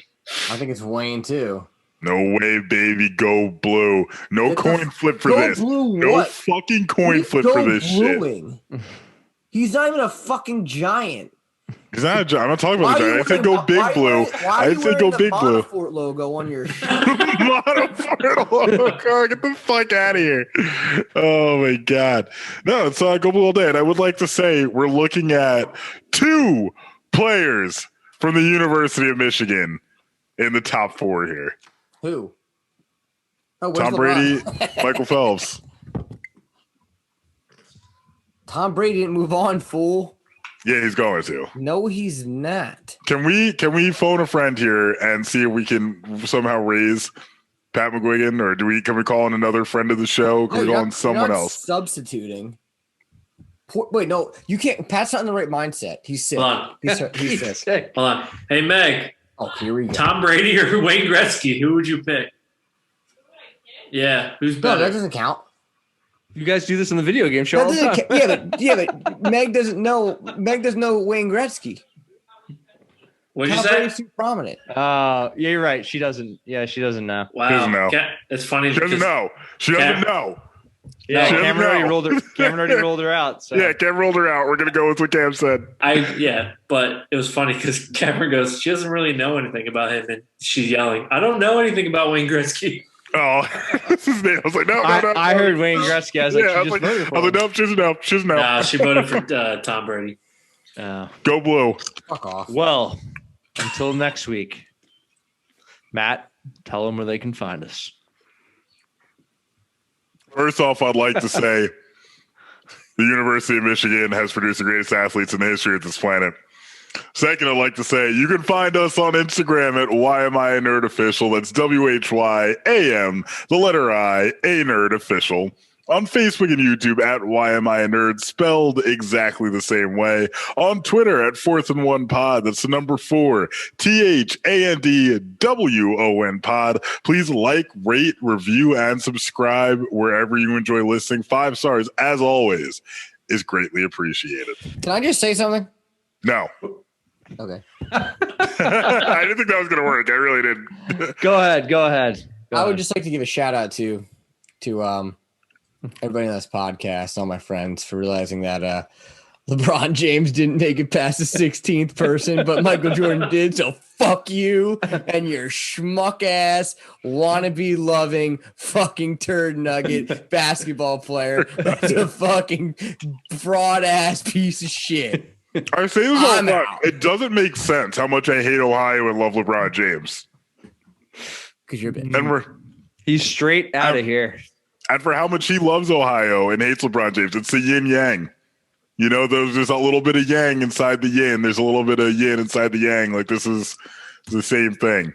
I think it's Wayne too. No way, baby. Go blue. No Get the coin flip for Go this. blue No what? fucking coin He's flip go for this shit. bluing. He's not even a fucking giant. He's not a giant. I'm not talking about Why the are you giant. I said wearing- go big why- blue. why are I you said wearing go the big blue. Monofort logo on your shirt? Monofort. Get the fuck out of here. Oh my God. No, it's go blue all day. And I would like to say we're looking at two players from the University of Michigan in the top four here. Who? Oh, where's Tom LeBron? Brady, Michael Phelps. Tom Brady didn't move on, fool. Yeah, he's going to. No, he's not. Can we phone a friend here and see if we can somehow raise Pat McGuigan, or can we call in another friend of the show? Can we you're call in not- someone you're not else? Substituting. Wait, no, you can't. Pat's not in the right mindset. He's sick. Hold on. He's sick. Hold on. Hey, Meg, Oh, here we go. Tom Brady or Wayne Gretzky? Who would you pick? Yeah, who's No, better? that doesn't count. You guys do this in the video game show That all the doesn't time. ca- yeah, but Meg doesn't know. Meg doesn't know Wayne Gretzky. What'd you Tom say? Brady's too prominent. Yeah, you're right. She doesn't. Yeah, she doesn't know. Wow. Doesn't know. It's funny She doesn't because know. She doesn't Cat- know. Yeah, She doesn't Cameron already know. rolled her. Cameron already rolled her out. So. Yeah, Cam rolled her out. We're gonna go with what Cam said. but it was funny because Cameron goes, she doesn't really know anything about him, and she's yelling, I don't know anything about Wayne Gretzky. Oh, that's his name. I was like, no. I heard Wayne Gretzky. I was like, Yeah, she just voted for I was like, him. no, she doesn't know. She doesn't know. Nah, she voted for Tom Brady. Go blue. Fuck off. Well, until next week, Matt, tell them where they can find us. First off, I'd like to say the University of Michigan has produced the greatest athletes in the history of this planet. Second, I'd like to say you can find us on Instagram at YMI Nerd Official. That's WHYAM, the letter I, A Nerd Official. On Facebook and YouTube at YMI Nerd, spelled exactly the same way. On Twitter at 4th and 1 Pod. That's the number 4, THANDWON Pod. Please like, rate, review, and subscribe wherever you enjoy listening. 5 stars, as always, is greatly appreciated. Can I just say something? No. Okay. I didn't think that was going to work. I really didn't. Go ahead. I would just like to give a shout out to everybody on this podcast, all my friends, for realizing that LeBron James didn't make it past the 16th person, but Michael Jordan did. So fuck you and your schmuck ass, wannabe loving fucking turd nugget basketball player. That's a fucking fraud ass piece of shit. I say this all I'm the time. out. It doesn't make sense how much I hate Ohio and love LeBron James. Because you're a bitch. And He's straight out of here. And for how much he loves Ohio and hates LeBron James, it's the yin yang. You know, there's a little bit of yang inside the yin. There's a little bit of yin inside the yang. Like, this is the same thing.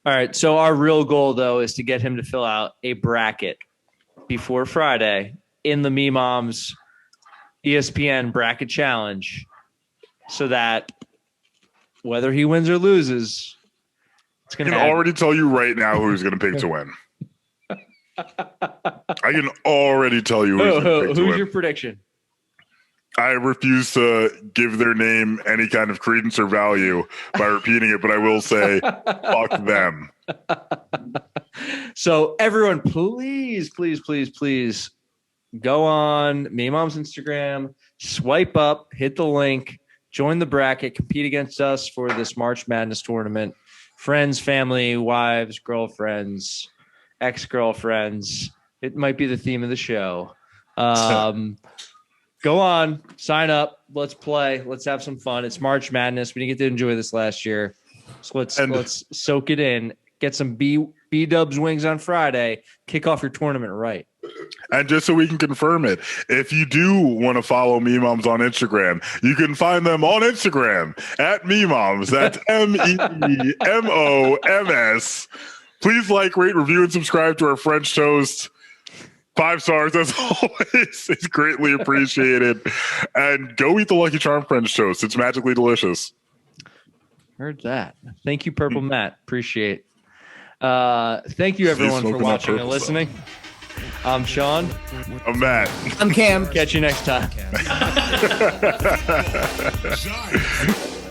All right. So our real goal, though, is to get him to fill out a bracket before Friday in the Me Moms ESPN bracket challenge, so that whether he wins or loses, it's going I to can already tell you right now who's going to pick to win. I can already tell you who's going to pick to Who's win. your prediction? I refuse to give their name any kind of credence or value by repeating it, but I will say, fuck them. So everyone, please go on Me Mom's Instagram, swipe up, hit the link, join the bracket, compete against us for this March Madness tournament. Friends, family, wives, girlfriends, ex-girlfriends. It might be the theme of the show. Go on, sign up. Let's play. Let's have some fun. It's March Madness. We didn't get to enjoy this last year. So let's soak it in. Get some B-dubs wings on Friday. Kick off your tournament right. And just so we can confirm it, if you do want to follow Me Moms on Instagram, you can find them on Instagram at Me Moms. That's MEMOMS. Please like, rate, review, and subscribe to our French Toast. 5 stars, as always. It's greatly appreciated. And go eat the Lucky Charm French Toast. It's magically delicious. Heard that. Thank you, Purple Matt. Appreciate. Thank you, everyone, for smoking that watching and purple listening. I'm Sean. I'm Matt. I'm Cam. Catch you next time. Giants